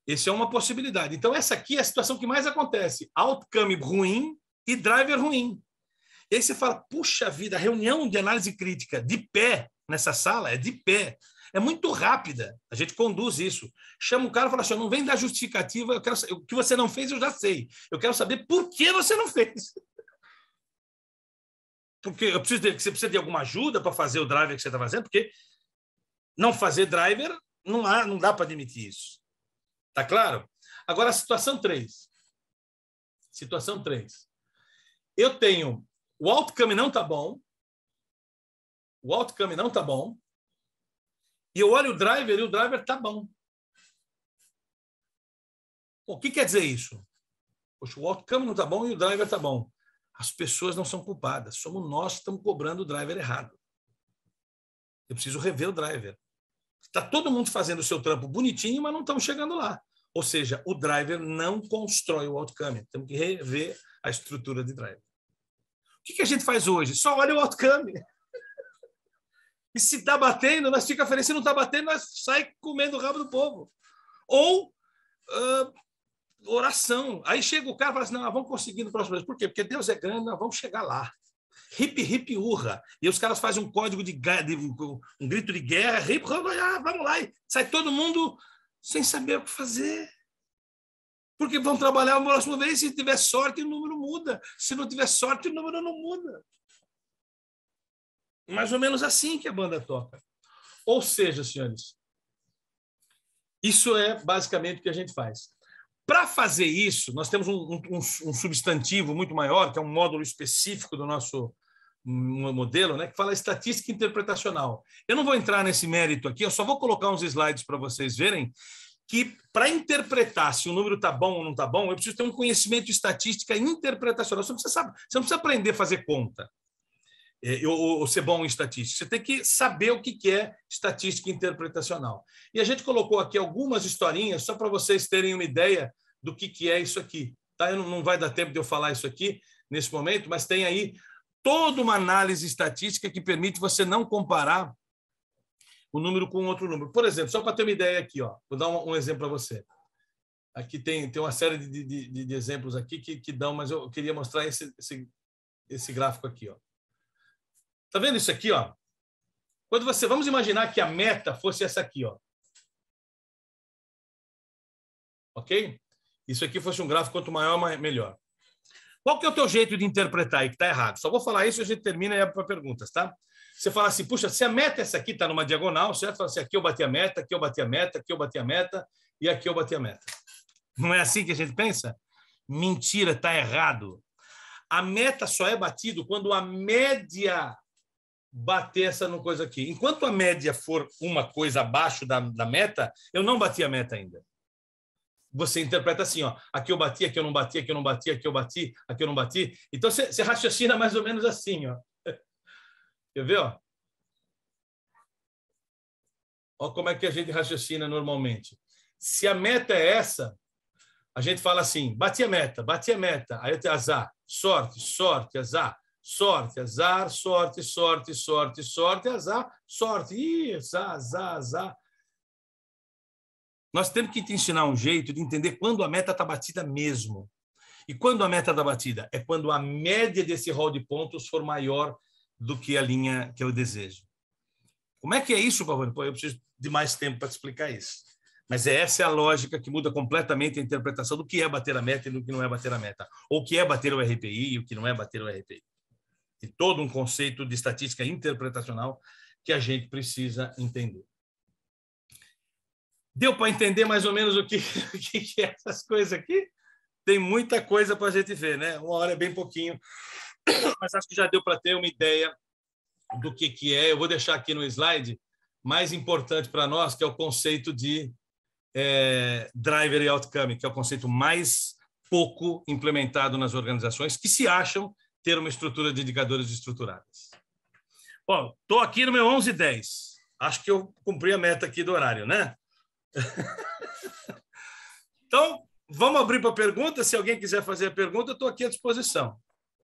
Essa é uma possibilidade. Então, essa aqui é a situação que mais acontece. Outcome ruim e driver ruim. E aí você fala, puxa vida, a reunião de análise crítica de pé nessa sala é de pé. É muito rápida. A gente conduz isso. Chama o cara e fala assim, não vem dar justificativa, eu quero saber, o que você não fez eu já sei. Eu quero saber por que você não fez. Porque você precisa de alguma ajuda para fazer o driver que você está fazendo, porque não fazer driver, não dá para admitir isso. Tá claro? Agora, a situação 3. Situação 3. Eu tenho o outcome não está bom, o outcome não está bom, e eu olho o driver e o driver está bom. O que quer dizer isso? Poxa, o outcome não está bom e o driver está bom. As pessoas não são culpadas, somos nós que estamos cobrando o driver errado. Eu preciso rever o driver. Está todo mundo fazendo o seu trampo bonitinho, mas não estamos chegando lá. Ou seja, o driver não constrói o outcome. Temos que rever a estrutura de driver. O que a gente faz hoje? Só olha o outcome. E se está batendo, nós ficamos felizes. Se não está batendo, nós sai comendo o rabo do povo. Ou oração. Aí chega o cara e fala assim, não, vamos conseguir no próximo mês. Por quê? Porque Deus é grande, nós vamos chegar lá. Hip, hip, urra. E os caras fazem um código um grito de guerra, hip, vamos lá. E sai todo mundo sem saber o que fazer. Porque vão trabalhar na próxima vez, se tiver sorte, o número muda. Se não tiver sorte, o número não muda. Mais ou menos assim que a banda toca. Ou seja, senhores, isso é basicamente o que a gente faz. Para fazer isso, nós temos um substantivo muito maior, que é um módulo específico do nosso modelo, né, que fala estatística interpretacional. Eu não vou entrar nesse mérito aqui, eu só vou colocar uns slides para vocês verem que, para interpretar se o número está bom ou não está bom, eu preciso ter um conhecimento de estatística interpretacional. Você não precisa aprender a fazer conta ou ser bom em estatística. Você tem que saber o que é estatística interpretacional. E a gente colocou aqui algumas historinhas só para vocês terem uma ideia do que é isso aqui. Tá? Não vai dar tempo de eu falar isso aqui nesse momento, mas tem aí toda uma análise estatística que permite você não comparar o número com outro número. Por exemplo, só para ter uma ideia aqui, ó, vou dar um exemplo para você. Aqui tem uma série de exemplos aqui que dão, mas eu queria mostrar esse gráfico aqui. Ó. Tá vendo isso aqui? Ó? Vamos imaginar que a meta fosse essa aqui. Ó. Ok? Isso aqui fosse um gráfico, quanto maior, melhor. Qual que é o teu jeito de interpretar aí que está errado? Só vou falar isso e a gente termina e é para perguntas, tá? Você fala assim, puxa, se a meta é essa aqui, está numa diagonal, certo? Fala assim, aqui eu bati a meta, aqui eu bati a meta, aqui eu bati a meta e aqui eu bati a meta. Não é assim que a gente pensa? Mentira, está errado. A meta só é batido quando a média bater essa coisa aqui. Enquanto a média for uma coisa abaixo da meta, eu não bati a meta ainda. Você interpreta assim, ó, aqui eu bati, aqui eu não bati, aqui eu não bati, aqui eu bati, aqui eu não bati. Então, você raciocina mais ou menos assim, ó. Quer ver, ó? Ó como é que a gente raciocina normalmente. Se a meta é essa, a gente fala assim, bati a meta. Aí eu tenho azar, sorte, sorte, azar, sorte, azar, sorte, sorte, sorte, sorte, azar, sorte. Ih, azar, azar. Nós temos que te ensinar um jeito de entender quando a meta está batida mesmo. E quando a meta está batida? É quando a média desse rol de pontos for maior do que a linha que eu desejo. Como é que é isso, Pavone? Pô, eu preciso de mais tempo para te explicar isso. Mas essa é a lógica que muda completamente a interpretação do que é bater a meta e do que não é bater a meta. Ou o que é bater o RPI e o que não é bater o RPI. E todo um conceito de estatística interpretacional que a gente precisa entender. Deu para entender mais ou menos o que é essas coisas aqui? Tem muita coisa para a gente ver, né? Uma hora é bem pouquinho, mas acho que já deu para ter uma ideia do que é. Eu vou deixar aqui no slide mais importante para nós, que é o conceito de driver e outcome, que é o conceito mais pouco implementado nas organizações que se acham ter uma estrutura de indicadores estruturadas. Bom, estou aqui no meu 11:10. Acho que eu cumpri a meta aqui do horário, né? Então, vamos abrir para pergunta. Se alguém quiser fazer a pergunta, eu estou aqui à disposição.